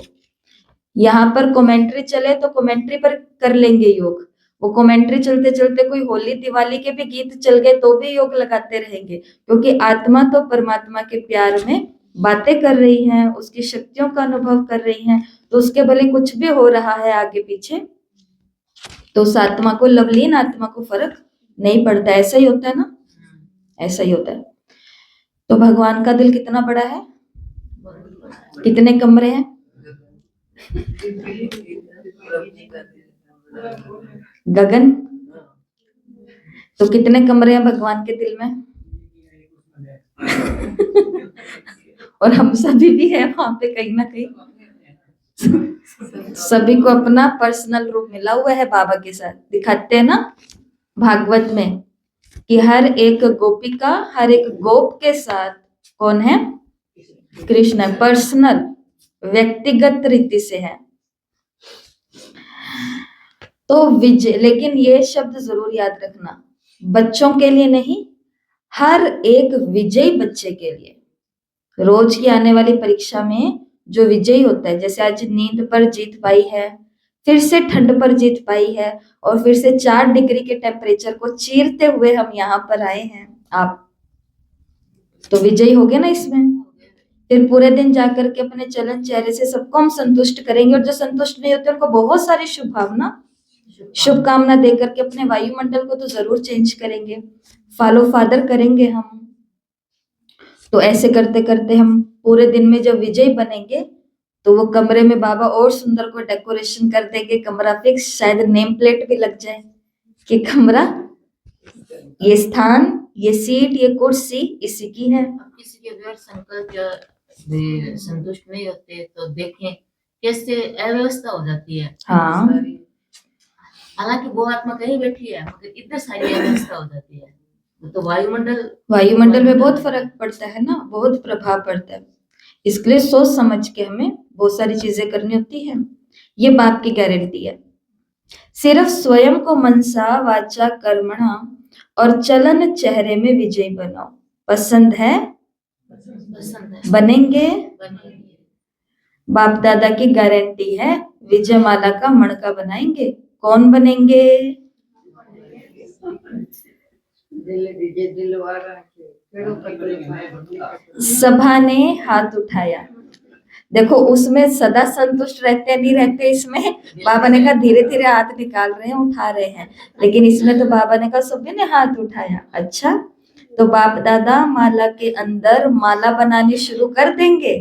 यहाँ पर कमेंट्री चले तो कमेंट्री पर कर लेंगे योग, वो कमेंट्री चलते चलते कोई होली दिवाली के भी गीत चल गए तो भी योग लगाते रहेंगे, क्योंकि आत्मा तो परमात्मा के प्यार में बातें कर रही हैं, उसकी शक्तियों का अनुभव कर रही हैं, तो उसके भले कुछ भी हो रहा है आगे पीछे, तो उस आत्मा को, लवलीन आत्मा को फर्क नहीं पड़ता। ऐसा ही होता है ना, ऐसा ही होता है। तो भगवान का दिल कितना बड़ा है, कितने कमरे हैं? गगन, तो कितने कमरे हैं भगवान के दिल में? और हम सभी भी है वहां पे कहीं ना कहीं, सभी को अपना पर्सनल रूप मिला हुआ है बाबा के साथ। दिखाते हैं ना भागवत में कि हर एक गोपिका, हर एक गोप के साथ कौन है? कृष्ण है, पर्सनल, व्यक्तिगत रीति से है। तो विजय, लेकिन ये शब्द जरूर याद रखना, बच्चों के लिए नहीं, हर एक विजयी बच्चे के लिए। रोज की आने वाली परीक्षा में जो विजयी होता है, जैसे आज नींद पर जीत पाई है, फिर से ठंड पर जीत पाई है, और फिर से 4 डिग्री के टेम्परेचर को चीरते हुए हम यहाँ पर आए हैं, आप तो विजयी हो गए ना इसमें। फिर पूरे दिन जाकर के अपने चलन चेहरे से सबको हम संतुष्ट करेंगे, और जो संतुष्ट नहीं होते उनको बहुत सारी शुभकामना देकर के अपने वायुमंडल को तो जरूर चेंज करेंगे, फॉलो फादर करेंगे हम। तो ऐसे करते करते हम पूरे दिन में जब विजयी बनेंगे तो वो कमरे में बाबा और सुंदर को डेकोरेशन कर देंगे, कमरा फिक्स, शायद नेम प्लेट भी लग जाए कि कमरा, ये स्थान, ये सीट, ये कुर्सी इसी की है। किसी के अगर संकल्प या संतुष्ट नहीं होते तो देखें कैसे अव्यवस्था हो जाती है। हाँ, हालांकि वो आत्मा कहीं बैठी है मगर इतने सारी अव्यवस्था हो जाती है, तो वायुमंडल में बहुत फर्क पड़ता है ना, बहुत प्रभाव पड़ता है। इसके लिए सोच समझ के हमें बहुत सारी चीजें करनी होती है। ये बाप की गारंटी है। सिर्फ स्वयं को मनसा वाचा कर्मणा और चलन चेहरे में विजयी बनाओ। पसंद है? बनेंगे? बाप दादा की गारंटी है, विजय माला का मणका बनाएंगे। कौन बनेंगे? सभा ने हाथ उठाया। देखो उसमें सदा संतुष्ट रहते नहीं रहते, इसमें बाबा ने कहा धीरे धीरे हाथ निकाल रहे हैं, उठा रहे हैं, लेकिन इसमें तो बाबा ने कहा सभी ने हाथ उठाया। अच्छा, तो बाप दादा माला के अंदर माला बनानी शुरू कर देंगे।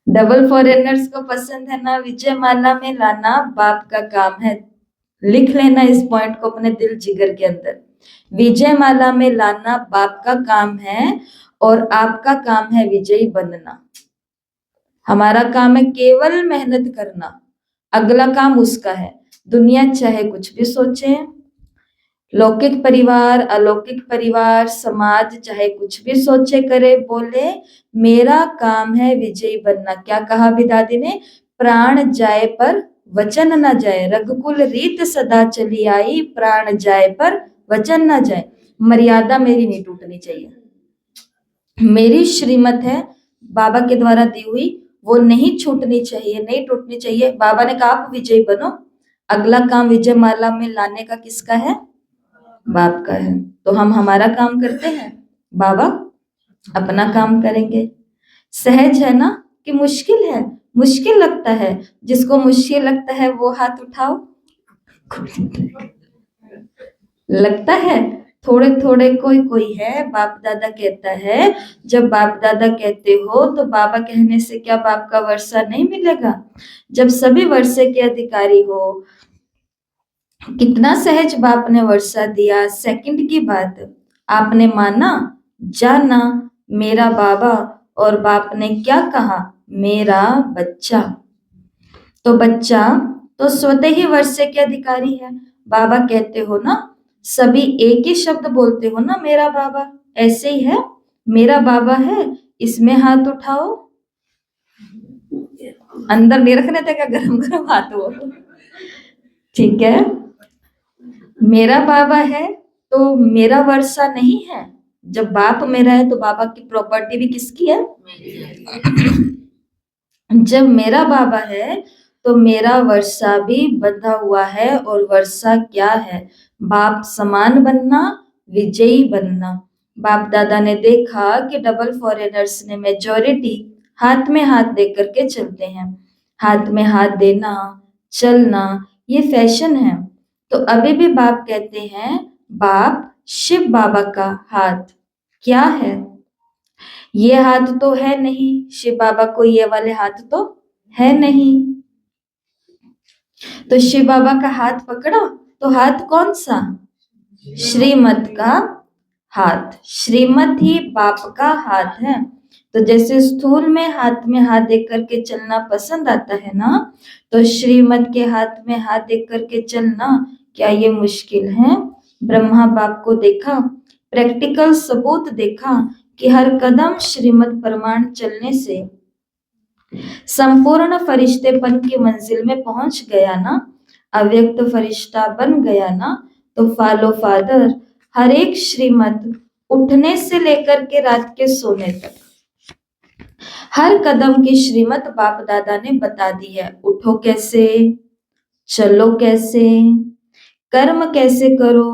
डबल फॉरेनर्स को पसंद है ना विजय माला में लाना, बाप का काम है। लिख लेना इस पॉइंट को अपने दिल जिगर के अंदर। विजय माला में लाना बाप का काम है और आपका काम है विजयी बनना। हमारा काम है केवल मेहनत करना, अगला काम उसका है। दुनिया चाहे कुछ भी सोचे, लौकिक परिवार, अलौकिक परिवार, समाज चाहे कुछ भी सोचे करे बोले, मेरा काम है विजयी बनना। क्या कहा अभी दादी ने? प्राण जाए पर वचन न जाए, रघुकुल रीत सदा चली आई, प्राण जाए पर वचन न जाए। मर्यादा मेरी नहीं टूटनी चाहिए, मेरी श्रीमत है बाबा के द्वारा दी हुई, वो नहीं छूटनी चाहिए, नहीं टूटनी चाहिए। बाबा ने कहा आप विजयी बनो, अगला काम विजय माला में लाने का किसका है? बाप का है। तो हम हमारा काम करते हैं, बाबा अपना काम करेंगे। सहज है ना कि मुश्किल है? मुश्किल लगता है, जिसको मुश्किल लगता है वो हाथ उठाओ। लगता है थोड़े थोड़े कोई कोई है। बाप दादा कहता है, जब बाप दादा कहते हो तो बाबा कहने से क्या बाप का वर्षा नहीं मिलेगा? जब सभी वर्षे के अधिकारी हो, कितना सहज बाप ने वर्षा दिया। सेकंड की बात आपने माना, जाना मेरा बाबा, और बाप ने क्या कहा? मेरा बच्चा। तो बच्चा तो स्वतः ही वर्षे के अधिकारी है। बाबा कहते हो ना, सभी एक ही शब्द बोलते हो ना, मेरा बाबा। ऐसे ही है, मेरा बाबा है, इसमें हाथ उठाओ। अंदर नहीं रखने थे क्या गरम गरम हाथ? वो ठीक है, मेरा बाबा है तो मेरा वर्षा नहीं है। जब बाप मेरा है तो बाबा की प्रॉपर्टी भी किसकी है? जब मेरा बाबा है तो मेरा वर्षा भी बंधा हुआ है। और वर्षा क्या है? बाप समान बनना, विजयी बनना। बाप दादा ने देखा कि डबल फॉरेनर्स ने मेजॉरिटी हाथ में हाथ दे करके चलते हैं। हाथ में हाथ देना, चलना, ये फैशन है। तो अभी भी बाप कहते हैं, बाप शिव बाबा का हाथ क्या है? ये हाथ तो है नहीं, शिव बाबा को ये वाले हाथ तो है नहीं। तो शिव बाबा का हाथ पकड़ा तो हाथ कौन सा? श्रीमत का हाथ। श्रीमत ही बाप का हाथ है। तो जैसे स्थूल में हाथ देख करके चलना पसंद आता है ना, तो श्रीमत के हाथ में हाथ देख करके चलना क्या ये मुश्किल है? ब्रह्मा बाप को देखा, प्रैक्टिकल सबूत देखा कि हर कदम श्रीमत प्रमाण चलने से संपूर्ण फरिश्तेपन की मंजिल में पहुंच गया ना, अव्यक्त फरिश्ता बन गया ना। तो फॉलो फादर, हर एक श्रीमत उठने से लेकर के रात के सोने तक हर कदम की श्रीमत बाप दादा ने बता दी है। उठो कैसे, चलो कैसे, कर्म कैसे करो,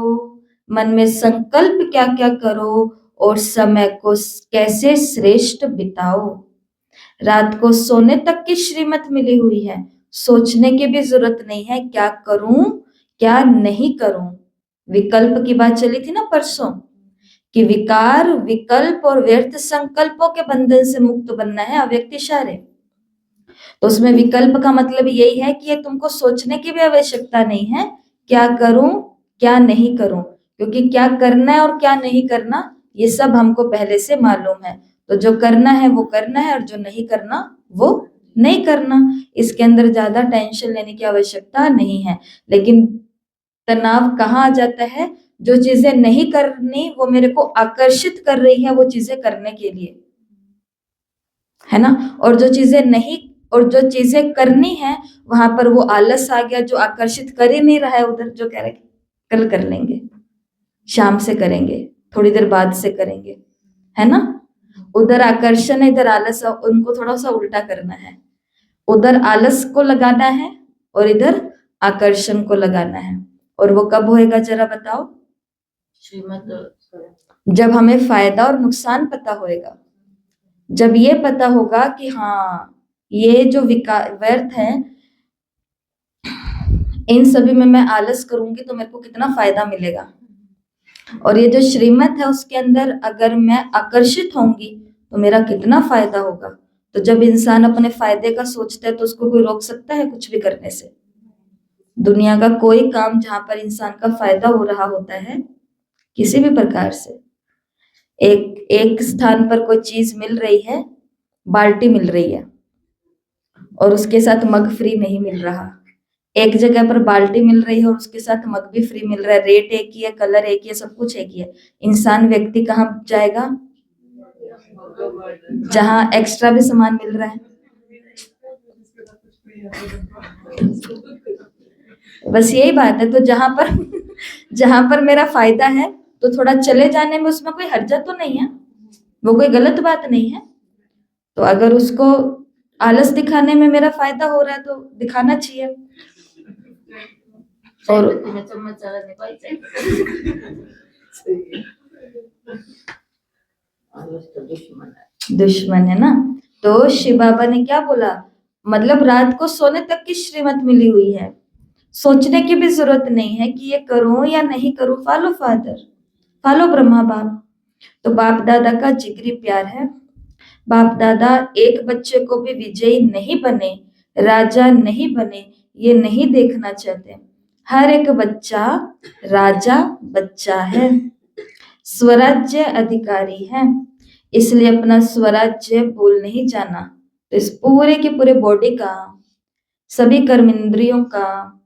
मन में संकल्प क्या क्या करो, और समय को कैसे श्रेष्ठ बिताओ। रात को सोने तक की श्रीमत मिली हुई है, सोचने की भी जरूरत नहीं है क्या करूं क्या नहीं करूं। विकल्प की बात चली थी ना परसों, कि विकार, विकल्प और व्यर्थ संकल्पों के बंधन से मुक्त बनना है अव्यक्त इशारे। तो उसमें विकल्प का मतलब यही है कि ये तुमको सोचने की भी आवश्यकता नहीं है, क्या करूं क्या नहीं करूं, क्योंकि क्या करना है और क्या नहीं करना ये सब हमको पहले से मालूम है। तो जो करना है वो करना है, और जो नहीं करना वो नहीं करना। इसके अंदर ज्यादा टेंशन लेने की आवश्यकता नहीं है। लेकिन तनाव कहाँ आ जाता है? जो चीजें नहीं करनी वो मेरे को आकर्षित कर रही है वो चीजें करने के लिए, है ना। और जो चीजें करनी है वहां पर वो आलस आ गया, जो आकर्षित कर ही नहीं रहा है उधर, जो कह रहे कल कर लेंगे, शाम से करेंगे, थोड़ी देर बाद से करेंगे, है ना। उधर आकर्षण है, इधर आलस, उनको थोड़ा सा उल्टा करना है। उधर आलस को लगाना है और इधर आकर्षण को लगाना है। और वो कब होएगा जरा बताओ? जब हमें फायदा और नुकसान पता होएगा, जब ये पता होगा कि हाँ ये जो व्यर्थ है इन सभी में मैं आलस करूंगी तो मेरे को कितना फायदा मिलेगा। और ये जो श्रीमत है उसके अंदर अगर मैं आकर्षित होंगी तो मेरा कितना फायदा होगा। तो जब इंसान अपने फायदे का सोचता है तो उसको कोई रोक सकता है कुछ भी करने से? दुनिया का कोई काम जहां पर इंसान का फायदा हो रहा होता है किसी भी प्रकार से, एक एक स्थान पर कोई चीज मिल रही है, बाल्टी मिल रही है और उसके साथ मग फ्री नहीं मिल रहा, एक जगह पर बाल्टी मिल रही है और उसके साथ मग भी फ्री मिल रहा है, रेट एक ही है, कलर एक ही है, सब कुछ एक ही है, इंसान व्यक्ति कहाँ जाएगा? जहां एक्स्ट्रा भी सामान मिल रहा है। बस यही बात है। तो जहां पर मेरा फायदा है तो थोड़ा चले जाने में उसमें कोई हर्जा तो नहीं है, वो कोई गलत बात नहीं है। तो अगर उसको आलस दिखाने में मेरा फायदा हो रहा है तो दिखाना चाहिए। और में चम्मच चलाने पाहिजे। आलस तो दुश्मन है। दुश्मन है ना। तो शिव बाबा ने क्या बोला, मतलब रात को सोने तक की श्रीमत मिली हुई है, सोचने की भी जरूरत नहीं है कि ये करूं या नहीं करूं। फॉलो फादर, फॉलो ब्रह्मा बाप। तो बाप दादा का जिगरी प्यार है। बाप दादा एक बच्चे को भी विजयी नहीं बने, राजा नहीं बने, ये नहीं देखना चाहते। हर एक बच्चा राजा बच्चा है, स्वराज्य अधिकारी है, इसलिए अपना स्वराज्य भूल नहीं जाना। तो इस पूरे के पूरे बॉडी का, सभी कर्म इंद्रियों का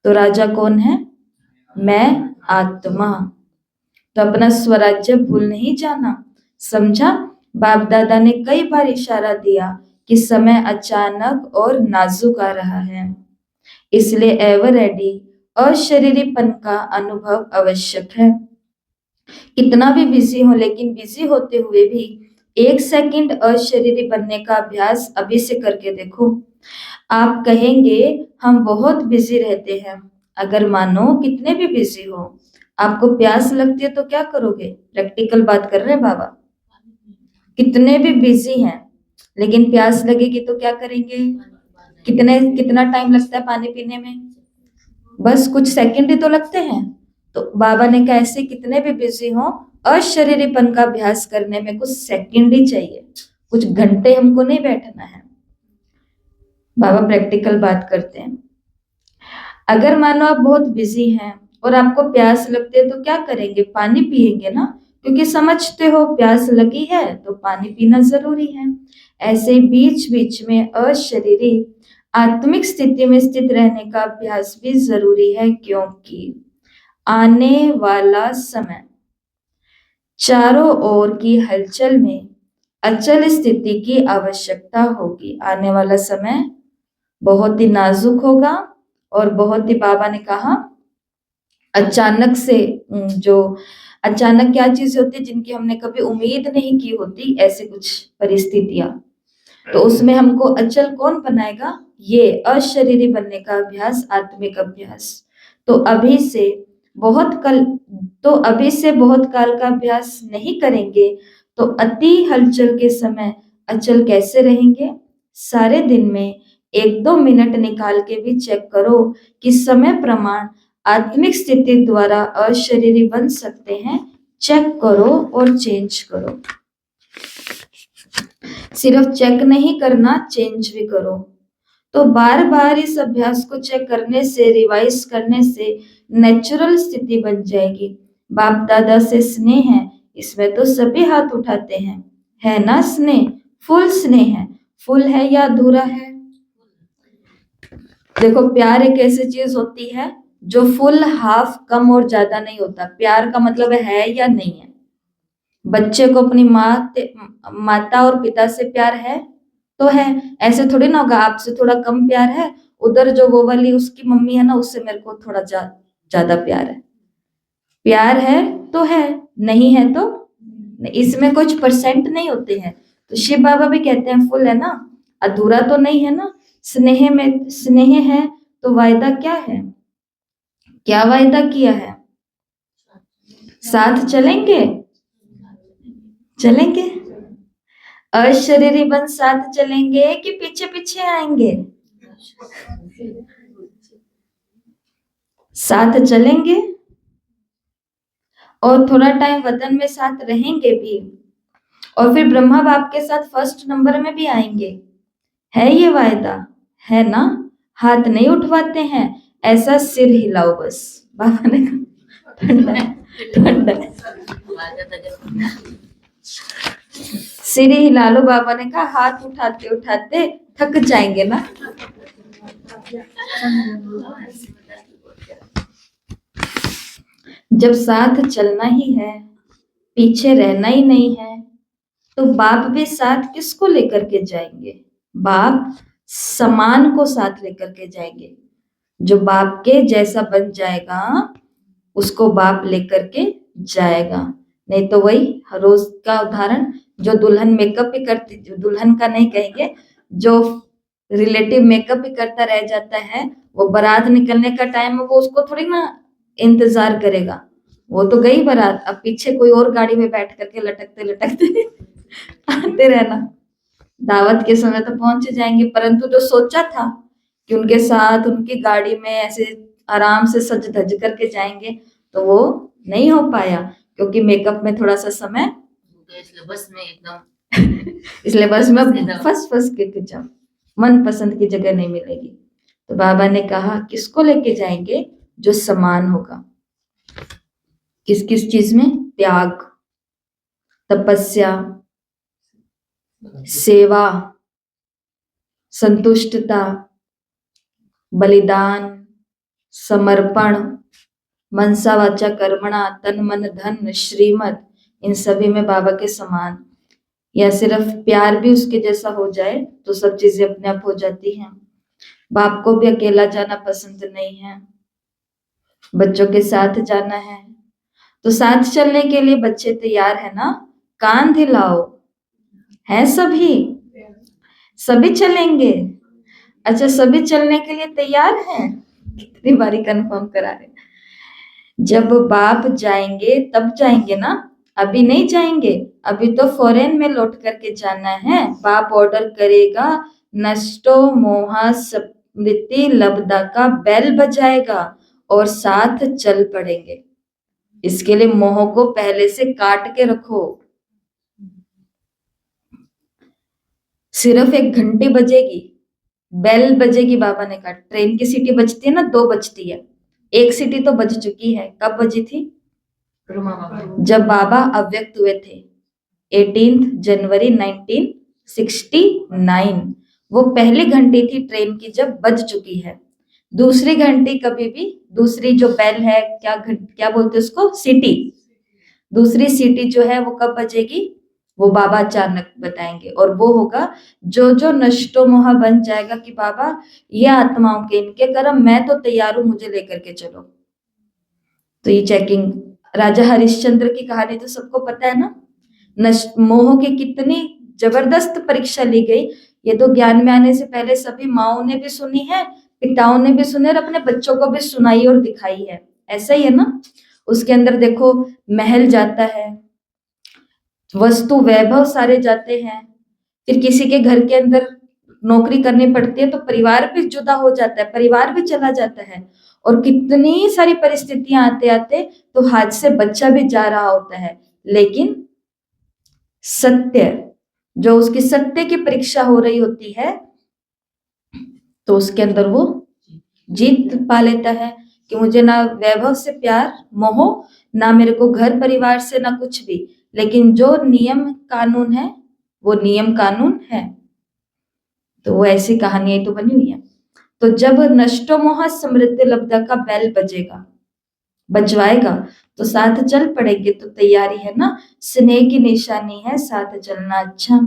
तो राजा कौन है? मैं आत्मा। तो अपना स्वराज्य भूल नहीं जाना, समझा? बाप दादा ने कई बार इशारा दिया कि समय अचानक और नाजुक आ रहा है, इसलिए एवर रेडी अशरीरीपन का अनुभव आवश्यक है। कितना भी बिजी हो, लेकिन बिजी होते हुए भी 1 सेकंड अशरीरी बनने का अभ्यास अभी से करके देखो। आप कहेंगे हम बहुत बिजी रहते हैं। अगर मानो कितने भी बिजी हो, आपको प्यास लगती है तो क्या करोगे? प्रैक्टिकल बात कर रहे हैं बाबा। कितने भी बिजी हैं लेकिन प्यास लगेगी तो क्या करेंगे? कितना टाइम लगता है पानी पीने में? बस कुछ सेकंड ही तो लगते हैं। तो बाबा ने कहा ऐसे कितने भी बिजी हो, अशरीरीपन का अभ्यास करने में कुछ सेकंड ही चाहिए, कुछ घंटे हमको नहीं बैठना है। बाबा प्रैक्टिकल बात करते हैं। अगर मानो आप बहुत बिजी हैं और आपको प्यास लगती है तो क्या करेंगे? पानी पिएंगे ना, क्योंकि समझते हो प्यास लगी है तो पानी पीना जरूरी है। ऐसे बीच बीच में अशरीरी आत्मिक स्थिति में स्थित रहने का अभ्यास भी जरूरी है, क्योंकि आने वाला समय चारों ओर की हलचल में अचल स्थिति की आवश्यकता होगी। आने वाला समय बहुत ही नाजुक होगा और बहुत ही, बाबा ने कहा, अचानक से जो अचानक क्या चीज होती है जिनकी हमने कभी उम्मीद नहीं की होती, ऐसे कुछ परिस्थितियां। तो उसमें हमको अचल कौन बनाएगा? ये अशरीरी बनने का अभ्यास, आत्मिक अभ्यास। तो अभी से बहुत काल का अभ्यास नहीं करेंगे तो अति हलचल के समय अचल कैसे रहेंगे? सारे दिन में 1-2 मिनट निकाल के भी चेक करो कि समय प्रमाण आत्मिक स्थिति द्वारा अशरीरी बन सकते हैं। चेक करो और चेंज करो। सिर्फ चेक नहीं करना, चेंज भी करो। तो बार बार इस अभ्यास को चेक करने से, रिवाइज करने से नेचुरल स्थिति बन जाएगी। बाप दादा से स्नेह है, इसमें तो सभी हाथ उठाते हैं, है ना स्नेह? फुल स्नेह है। फुल है या अधूरा है? देखो प्यार एक ऐसी चीज होती है जो फुल, हाफ, कम और ज्यादा नहीं होता। प्यार का मतलब है या नहीं है। बच्चे को अपनी माता और पिता से प्यार है तो है, ऐसे थोड़ी ना होगा आपसे थोड़ा कम प्यार है, उधर जो वो वाली उसकी मम्मी है ना, उससे मेरे को थोड़ा ज्यादा प्यार है। प्यार है तो है, नहीं है तो नहीं। इसमें कुछ परसेंट नहीं होते हैं। तो शिव बाबा भी कहते हैं फुल है ना, अधूरा तो नहीं है ना। स्नेह में स्नेह है तो वायदा क्या है? क्या वायदा किया है? साथ चलेंगे, चलेंगे। अशरीरी बन साथ चलेंगे कि पीछे पीछे आएंगे? साथ चलेंगे और थोड़ा टाइम वतन में साथ रहेंगे भी, और फिर ब्रह्मा बाप के साथ फर्स्ट नंबर में भी आएंगे। है ये वायदा? है ना? हाथ नहीं उठवाते हैं, ऐसा सिर हिलाओ बस। बाबा ने कहा ठंडा ठंडा सिर ही हिला लो। बाबा ने कहा हाथ उठाते उठाते थक जाएंगे ना। जब साथ चलना ही है, पीछे रहना ही नहीं है, तो बाप भी साथ किसको लेकर के जाएंगे? बाप समान को साथ लेकर के जाएंगे। जो बाप के जैसा बन जाएगा उसको बाप लेकर के जाएगा। नहीं तो वही रोज का उदाहरण, जो दुल्हन मेकअप भी करती, जो दुल्हन का नहीं कहेंगे, जो रिलेटिव मेकअप भी करता रह जाता है, वो बारात निकलने का टाइम है, वो उसको थोड़ी ना इंतजार करेगा। वो तो गई बारात, अब पीछे कोई और गाड़ी में बैठ करके लटकते लटकते आते रहना। दावत के समय तो पहुंच जाएंगे, परंतु जो सोचा था कि उनके साथ उनकी गाड़ी में ऐसे आराम से सज धज करके जाएंगे, तो वो नहीं हो पाया, क्योंकि मेकअप में थोड़ा सा समय तो इसलिए बस में एकदम इसलिए बस में फंस फंस के जाओ, मन पसंद की जगह नहीं मिलेगी। तो बाबा ने कहा किसको लेके जाएंगे? जो समान होगा। किस किस चीज में? त्याग, तपस्या, सेवा, संतुष्टता, बलिदान, समर्पण, मनसा वाचा कर्मणा, तन मन धन श्रीमत, इन सभी में बाबा के समान। या सिर्फ प्यार भी उसके जैसा हो जाए तो सब चीजें अपने आप हो जाती हैं। बाप को भी अकेला जाना पसंद नहीं है, बच्चों के साथ जाना है। तो साथ चलने के लिए बच्चे तैयार है ना? कान हिलाओ। है सभी? सभी चलेंगे? अच्छा, सभी चलने के लिए तैयार हैं? कितनी बारी कंफर्म करा रहे। जब बाप जाएंगे तब जाएंगे ना, अभी नहीं जाएंगे। अभी तो फॉरेन में लौट करके जाना है। बाप ऑर्डर करेगा, नष्टो मोहा स्मृति लब्धा का बेल बजाएगा और साथ चल पड़ेंगे। इसके लिए मोह को पहले से काट के रखो। सिर्फ एक घंटी बजेगी, बेल बजेगी। बाबा ने कहा ट्रेन की सीटी बजती है ना, 2 बजती है, एक सीटी तो बज चुकी है। कब बजी थी? जब बाबा अव्यक्त हुए थे, 18 जनवरी 1969। वो पहली घंटी थी ट्रेन की जब बज चुकी है। दूसरी घंटी कभी भी, दूसरी जो बेल है, क्या बोलते उसको? सीटी। दूसरी सीटी जो है वो कब बजेगी? वो बाबा अचानक बताएंगे, और वो होगा जो जो नष्टो मोह बन जाएगा कि बाबा ये आत्माओं के इनके कर्म, मैं तो तैयार हूं, मुझे लेकर के चलो। तो ये चेकिंग, राजा हरिश्चंद्र की कहानी तो सबको पता है ना। मोह की कितनी जबरदस्त परीक्षा ली गई, ये तो ज्ञान में आने से पहले सभी माओ ने भी सुनी है, पिताओं ने भी सुने, और अपने बच्चों को भी सुनाई और दिखाई है। ऐसा ही है ना। उसके अंदर देखो, महल जाता है, वस्तु वैभव सारे जाते हैं, फिर किसी के घर के अंदर नौकरी करनी पड़ती है तो परिवार भी जुदा हो जाता है, परिवार भी चला जाता है, और कितनी सारी परिस्थितियां आते आते तो हाथ से बच्चा भी जा रहा होता है। लेकिन सत्य, जो उसकी सत्य की परीक्षा हो रही होती है, तो उसके अंदर वो जीत पा लेता है कि मुझे ना वैभव से प्यार मोह, ना मेरे को घर परिवार से, ना कुछ भी, लेकिन जो नियम कानून है वो नियम कानून है। तो वो ऐसी कहानियां तो बनी हुई है। तो जब नष्टो मोह समृद्धि लब्धा का बेल बजेगा, बजवाएगा, तो साथ चल पड़ेंगे। तो तैयारी है ना, स्नेह की निशानी है साथ चलना। अच्छा,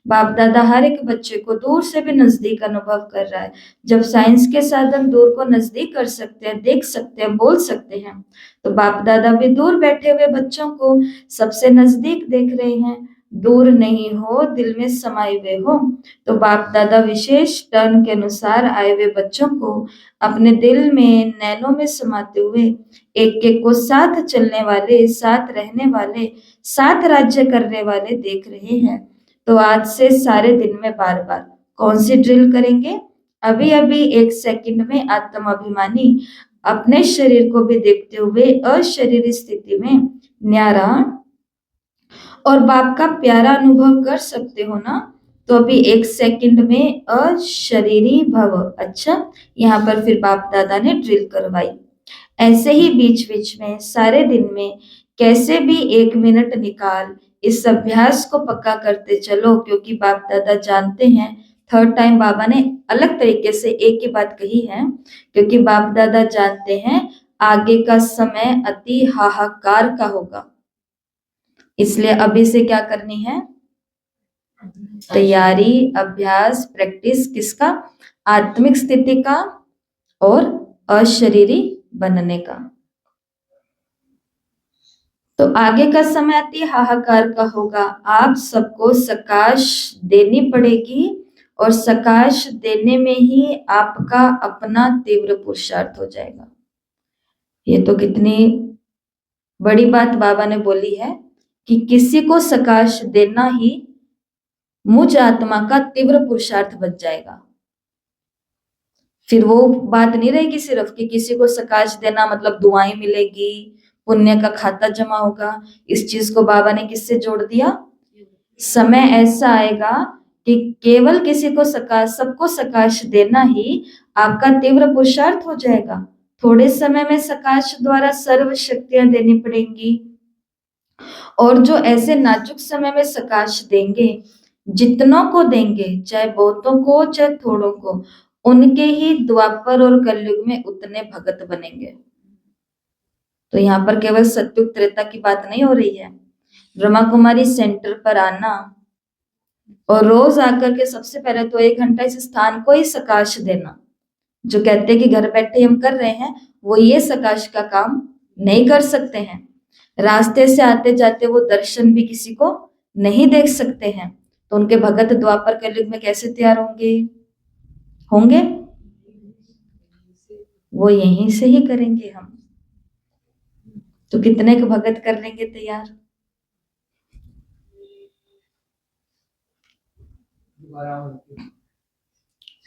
बाप दादा हर एक बच्चे को दूर से भी नजदीक अनुभव कर रहा है। जब साइंस के साधन दूर को नजदीक कर सकते हैं, देख सकते हैं, बोल सकते हैं, तो बाप दादा भी दूर बैठे हुए बच्चों को सबसे नजदीक देख रहे हैं। दूर नहीं हो, दिल में समाये हुए हो। तो बाप दादा विशेष टर्न के अनुसार आए हुए बच्चों को अपने दिल में, नैनों में समाते हुए एक एक को साथ चलने वाले, साथ रहने वाले, साथ राज्य करने वाले देख रहे हैं। तो आज से सारे दिन में बार बार कौन सी ड्रिल करेंगे? अभी अभी 1 सेकंड में आत्माभिमानी अपने शरीर को भी देखते हुए अशरीरी स्थिति में न्यारा और बाप का प्यारा अनुभव कर सकते हो ना। तो अभी 1 सेकंड में अशरीरी भव। अच्छा, यहाँ पर फिर बाप दादा ने ड्रिल करवाई। ऐसे ही बीच बीच में सारे दिन में कैसे भी 1 मिनट निकाल इस अभ्यास को पक्का करते चलो, क्योंकि बाप दादा जानते हैं, थर्ड टाइम बाबा ने अलग तरीके से एक ही बात कही है, क्योंकि बाप दादा जानते हैं आगे का समय अति हाहाकार का होगा। इसलिए अभी से क्या करनी है? तैयारी, अभ्यास, प्रैक्टिस किसका? आत्मिक स्थिति का और अशरीरी बनने का। तो आगे का समय अति हाहाकार का होगा। आप सबको सकाश देनी पड़ेगी और सकाश देने में ही आपका अपना तीव्र पुरुषार्थ हो जाएगा। ये तो कितनी बड़ी बात बाबा ने बोली है कि किसी को सकाश देना ही मुझ आत्मा का तीव्र पुरुषार्थ बन जाएगा। फिर वो बात नहीं रहेगी सिर्फ कि किसी को सकाश देना मतलब दुआएं मिलेगी, पुण्य का खाता जमा होगा। इस चीज को बाबा ने किससे जोड़ दिया? समय ऐसा आएगा कि केवल किसी को सकाश, सबको सकाश देना ही आपका तीव्र पुरुषार्थ हो जाएगा। थोड़े समय में सकाश द्वारा सर्व शक्तियां देनी पड़ेंगी, और जो ऐसे नाजुक समय में सकाश देंगे, जितनों को देंगे, चाहे बहुतों को चाहे थोड़ों को, उनके ही द्वापर और कलयुग में उतने भगत बनेंगे। तो यहाँ पर केवल सत्युग त्रेता की बात नहीं हो रही है। ब्रह्मा कुमारी सेंटर पर आना और रोज आकर के सबसे पहले तो 1 घंटा इस स्थान को ही सकाश देना। जो कहते हैं कि घर बैठे हम कर रहे हैं, वो ये सकाश का काम नहीं कर सकते हैं। रास्ते से आते जाते वो दर्शन भी किसी को नहीं देख सकते हैं, तो उनके भगत द्वापर कलयुग में कैसे तैयार होंगे? वो यहीं से ही करेंगे हम। तो कितने को भगत कर लेंगे तैयार?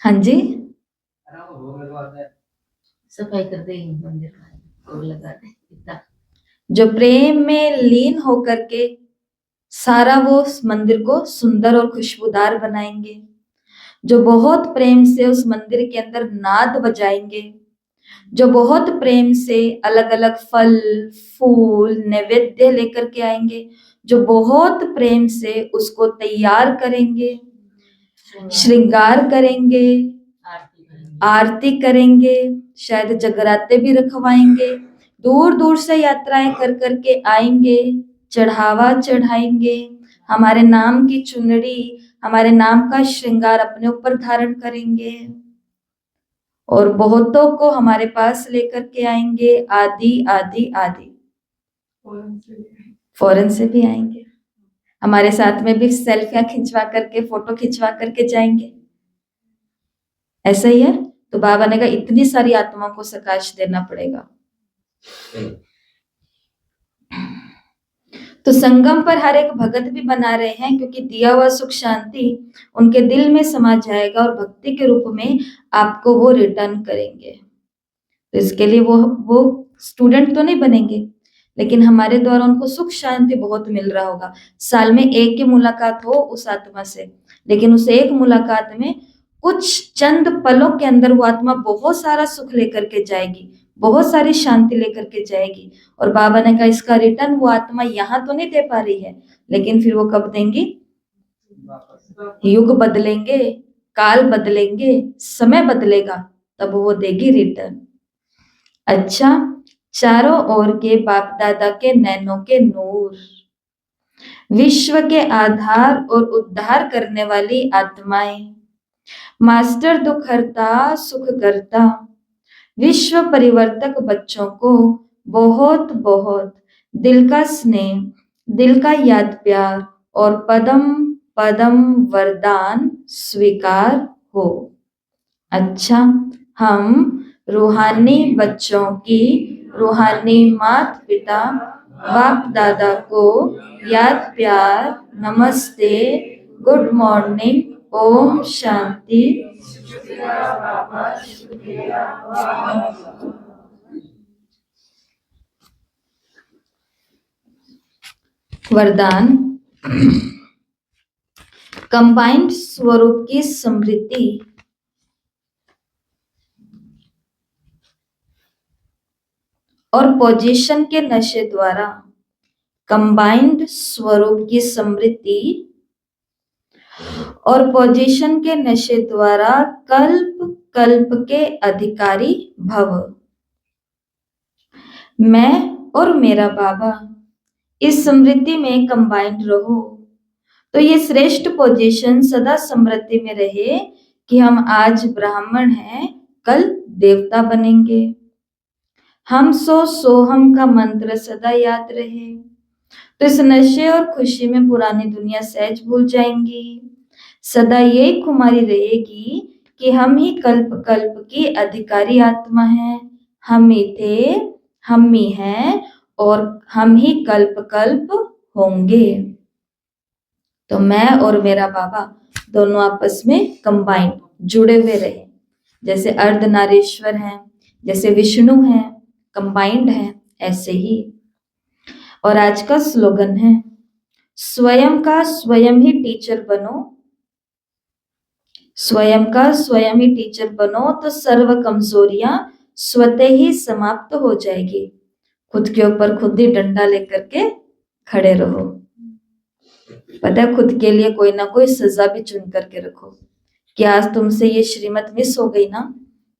हाँ जी, सफाई कर दे मंदिर का, और लगा दे इतना। जो प्रेम में लीन होकर के सारा वो उस मंदिर को सुंदर और खुशबूदार बनाएंगे, जो बहुत प्रेम से उस मंदिर के अंदर नाद बजाएंगे, जो बहुत प्रेम से अलग अलग फल फूल नैवेद्य लेकर के आएंगे, जो बहुत प्रेम से उसको तैयार करेंगे, श्रृंगार करेंगे, आरती करेंगे, शायद जगराते भी रखवाएंगे, दूर दूर से यात्राएं कर करके आएंगे, चढ़ावा चढ़ाएंगे, हमारे नाम की चुनरी, हमारे नाम का श्रृंगार अपने ऊपर धारण करेंगे, और बहुतों को हमारे पास लेकर के आएंगे। आदि आदि आदि फॉरेन से भी आएंगे, हमारे साथ में भी सेल्फियां खिंचवा करके, फोटो खिंचवा करके जाएंगे। ऐसा ही है। तो बाबा ने कहा इतनी सारी आत्माओं को सकाश देना पड़ेगा। तो संगम पर हर एक भगत भी बना रहे हैं, क्योंकि दिया हुआ सुख शांति उनके दिल में समा जाएगा और भक्ति के रूप में आपको वो रिटर्न करेंगे। तो इसके लिए वो स्टूडेंट तो नहीं बनेंगे, लेकिन हमारे द्वारा उनको सुख शांति बहुत मिल रहा होगा। साल में एक ही मुलाकात हो उस आत्मा से, लेकिन उस एक मुलाकात में कुछ चंद पलों के अंदर वो आत्मा बहुत सारा सुख लेकर के जाएगी, बहुत सारी शांति लेकर के जाएगी। और बाबा ने कहा इसका रिटर्न वो आत्मा यहाँ तो नहीं दे पा रही है, लेकिन फिर वो कब देंगी? युग बदलेंगे, काल बदलेंगे, समय बदलेगा, तब वो देगी रिटर्न। अच्छा, चारों ओर के बाप दादा के नैनों के नूर, विश्व के आधार और उद्धार करने वाली आत्माएं, मास्टर दुख हरता सुख करता, विश्व परिवर्तक बच्चों को बहुत बहुत दिल का स्नेह, दिल का याद प्यार और पदम पदम वरदान स्वीकार हो। अच्छा, हम रूहानी बच्चों की रूहानी माता पिता बाप दादा को याद प्यार, नमस्ते, गुड मॉर्निंग, ओम शांति। वरदान। कंबाइंड स्वरूप की समृद्धि और पोजीशन के नशे द्वारा कंबाइंड स्वरूप की समृद्धि और पोजीशन के नशे द्वारा कल्प कल्प के अधिकारी भव। मैं और मेरा बाबा इस समृद्धि में कंबाइंड रहो तो ये श्रेष्ठ पोजीशन सदा समृद्धि में रहे कि हम आज ब्राह्मण हैं, कल देवता बनेंगे। हम सो सोहम का मंत्र सदा याद रहे तो इस नशे और खुशी में पुरानी दुनिया सहज भूल जाएंगी। सदा यही खुमारी रहेगी कि हम ही कल्प कल्प की अधिकारी आत्मा हैं, हम ही थे, हम ही हैं और हम ही कल्प कल्प होंगे। तो मैं और मेरा बाबा दोनों आपस में कंबाइंड जुड़े हुए रहे, जैसे अर्धनारीश्वर हैं, जैसे विष्णु हैं, कंबाइंड हैं, ऐसे ही। और आज का स्लोगन है, स्वयं का स्वयं ही टीचर बनो, स्वयं का स्वयं ही टीचर बनो तो सर्व कमजोरियां स्वतः ही समाप्त हो जाएगी। खुद के ऊपर खुद ही डंडा लेकर के खड़े रहो। पता है, खुद के लिए कोई ना कोई सजा भी चुन करके रखो कि आज तुमसे ये श्रीमत मिस हो गई ना,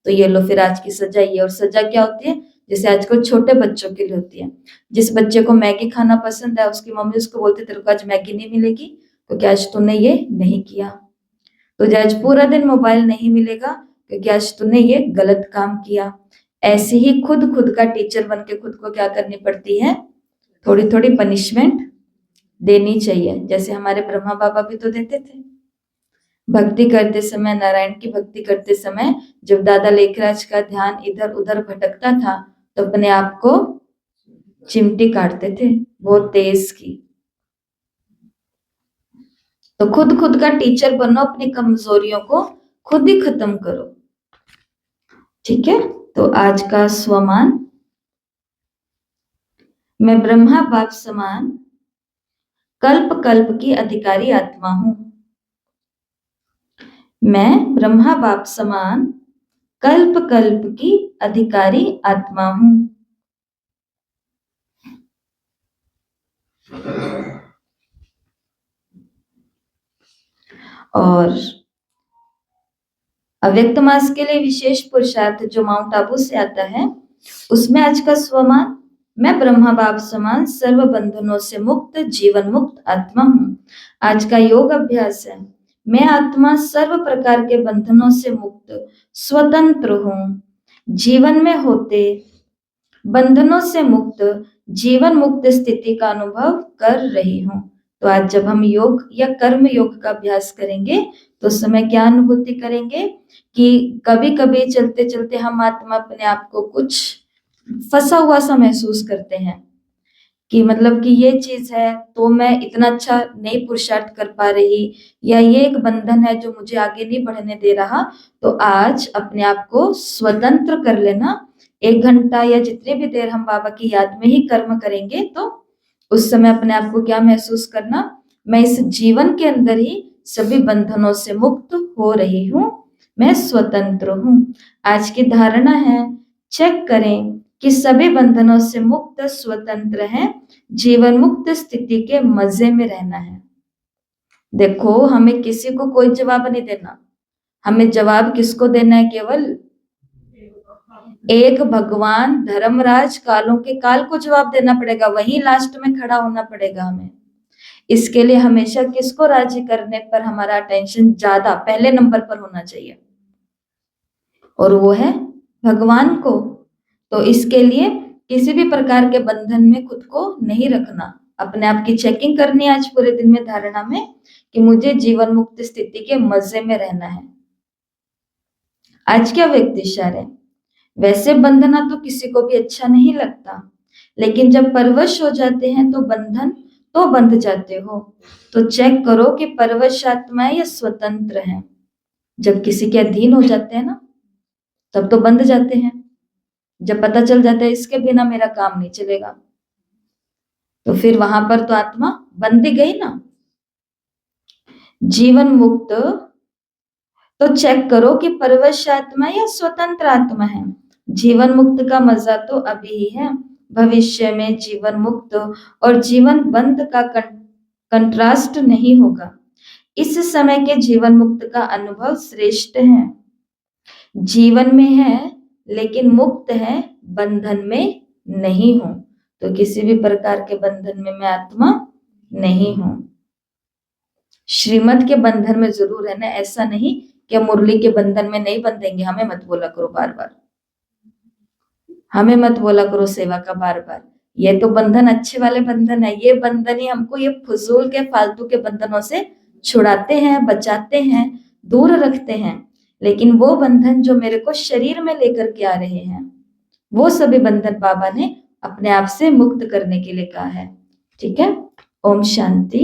तो ये लो फिर आज की सजा। ये और सजा क्या होती है, जैसे आजकल छोटे बच्चों के लिए होती है। जिस बच्चे को मैगी खाना पसंद है, उसकी मम्मी उसको बोलती तेरे को आज मैगी नहीं मिलेगी क्योंकि आज तूने ये नहीं किया। तुझे आज पूरा दिन मोबाइल नहीं मिलेगा क्योंकि आज तूने ये गलत काम किया। ऐसे ही खुद खुद का टीचर बन के खुद को क्या करनी पड़ती है, थोड़ी थोड़ी पनिशमेंट देनी चाहिए। जैसे हमारे ब्रह्मा बाबा भी तो देते थे। भक्ति करते समय, नारायण की भक्ति करते समय जब दादा लेखराज का ध्यान इधर उधर भटकता था तो अपने आप को चिमटी काटते थे, बहुत तेज की। तो खुद खुद का टीचर बनो, अपनी कमजोरियों को खुद ही खत्म करो। ठीक है, तो आज का स्वमान, मैं ब्रह्मा बाप समान कल्प कल्प की अधिकारी आत्मा हूं। मैं ब्रह्मा बाप समान कल्प कल्प की अधिकारी आत्मा हूं। और अव्यक्त मास के लिए विशेष पुरुषार्थ जो माउंट आबू से आता है, उसमें आज का स्वमान, मैं ब्रह्मा बाप समान सर्व बंधनों से मुक्त जीवन मुक्त आत्मा हूं। आज का योग अभ्यास है, मैं आत्मा सर्व प्रकार के बंधनों से मुक्त स्वतंत्र हूं, जीवन में होते बंधनों से मुक्त जीवन मुक्त स्थिति का अनुभव कर रही हूं। तो आज जब हम योग या कर्म योग का अभ्यास करेंगे तो उस समय क्या अनुभूति करेंगे कि कभी कभी चलते चलते हम आत्मा अपने आप को कुछ फंसा हुआ सा महसूस करते हैं कि मतलब कि ये चीज है तो मैं इतना अच्छा नहीं पुरुषार्थ कर पा रही, या ये एक बंधन है जो मुझे आगे नहीं बढ़ने दे रहा। तो आज अपने आप को स्वतंत्र कर लेना। 1 घंटा या जितनी भी देर हम बाबा की याद में ही कर्म करेंगे तो उस समय अपने आप को क्या महसूस करना, मैं इस जीवन के अंदर ही सभी बंधनों से मुक्त हो रही हूँ, मैं स्वतंत्र हूँ। आज की धारणा है, चेक करें कि सभी बंधनों से मुक्त स्वतंत्र हैं, जीवन मुक्त स्थिति के मजे में रहना है। देखो, हमें किसी को कोई जवाब नहीं देना, हमें जवाब किसको देना है, केवल एक भगवान धर्मराज कालों के काल को जवाब देना पड़ेगा, वही लास्ट में खड़ा होना पड़ेगा हमें। इसके लिए हमेशा किसको राजी करने पर हमारा अटेंशन ज्यादा पहले नंबर पर होना चाहिए, और वो है भगवान को। तो इसके लिए किसी भी प्रकार के बंधन में खुद को नहीं रखना, अपने आप की चेकिंग करनी है आज पूरे दिन में धारणा में कि मुझे जीवन मुक्त स्थिति के मजे में रहना है। आज क्या व्यक्तिशार है, वैसे बंधना तो किसी को भी अच्छा नहीं लगता, लेकिन जब परवश हो जाते हैं तो बंधन तो बंध जाते हो। तो चेक करो कि परवश आत्माएं या स्वतंत्र हैं। जब किसी के अधीन हो जाते हैं ना, तब तो बंध जाते हैं। जब पता चल जाता है इसके बिना मेरा काम नहीं चलेगा, तो फिर वहां पर तो आत्मा बंध गई ना। जीवन मुक्त, तो चेक करो कि परवश आत्मा या स्वतंत्र आत्मा है। जीवन मुक्त का मजा तो अभी ही है, भविष्य में जीवन मुक्त और जीवन बंद का कंट्रास्ट नहीं होगा। इस समय के जीवन मुक्त का अनुभव श्रेष्ठ है। जीवन में है लेकिन मुक्त है, बंधन में नहीं हूं। तो किसी भी प्रकार के बंधन में मैं आत्मा नहीं हूं। श्रीमत के बंधन में जरूर है ना, ऐसा नहीं कि मुरली के बंधन में नहीं बंधेंगे। हमें मत बोला करो बार बार, हमें मत बोला करो सेवा का बार बार। ये तो बंधन अच्छे वाले बंधन है। ये बंधन ही हमको ये फजूल के फालतू के बंधनों से छुड़ाते हैं, बचाते हैं, दूर रखते हैं। लेकिन वो बंधन जो मेरे को शरीर में लेकर के आ रहे हैं, वो सभी बंधन बाबा ने अपने आप से मुक्त करने के लिए कहा है। ठीक है, ओम शांति।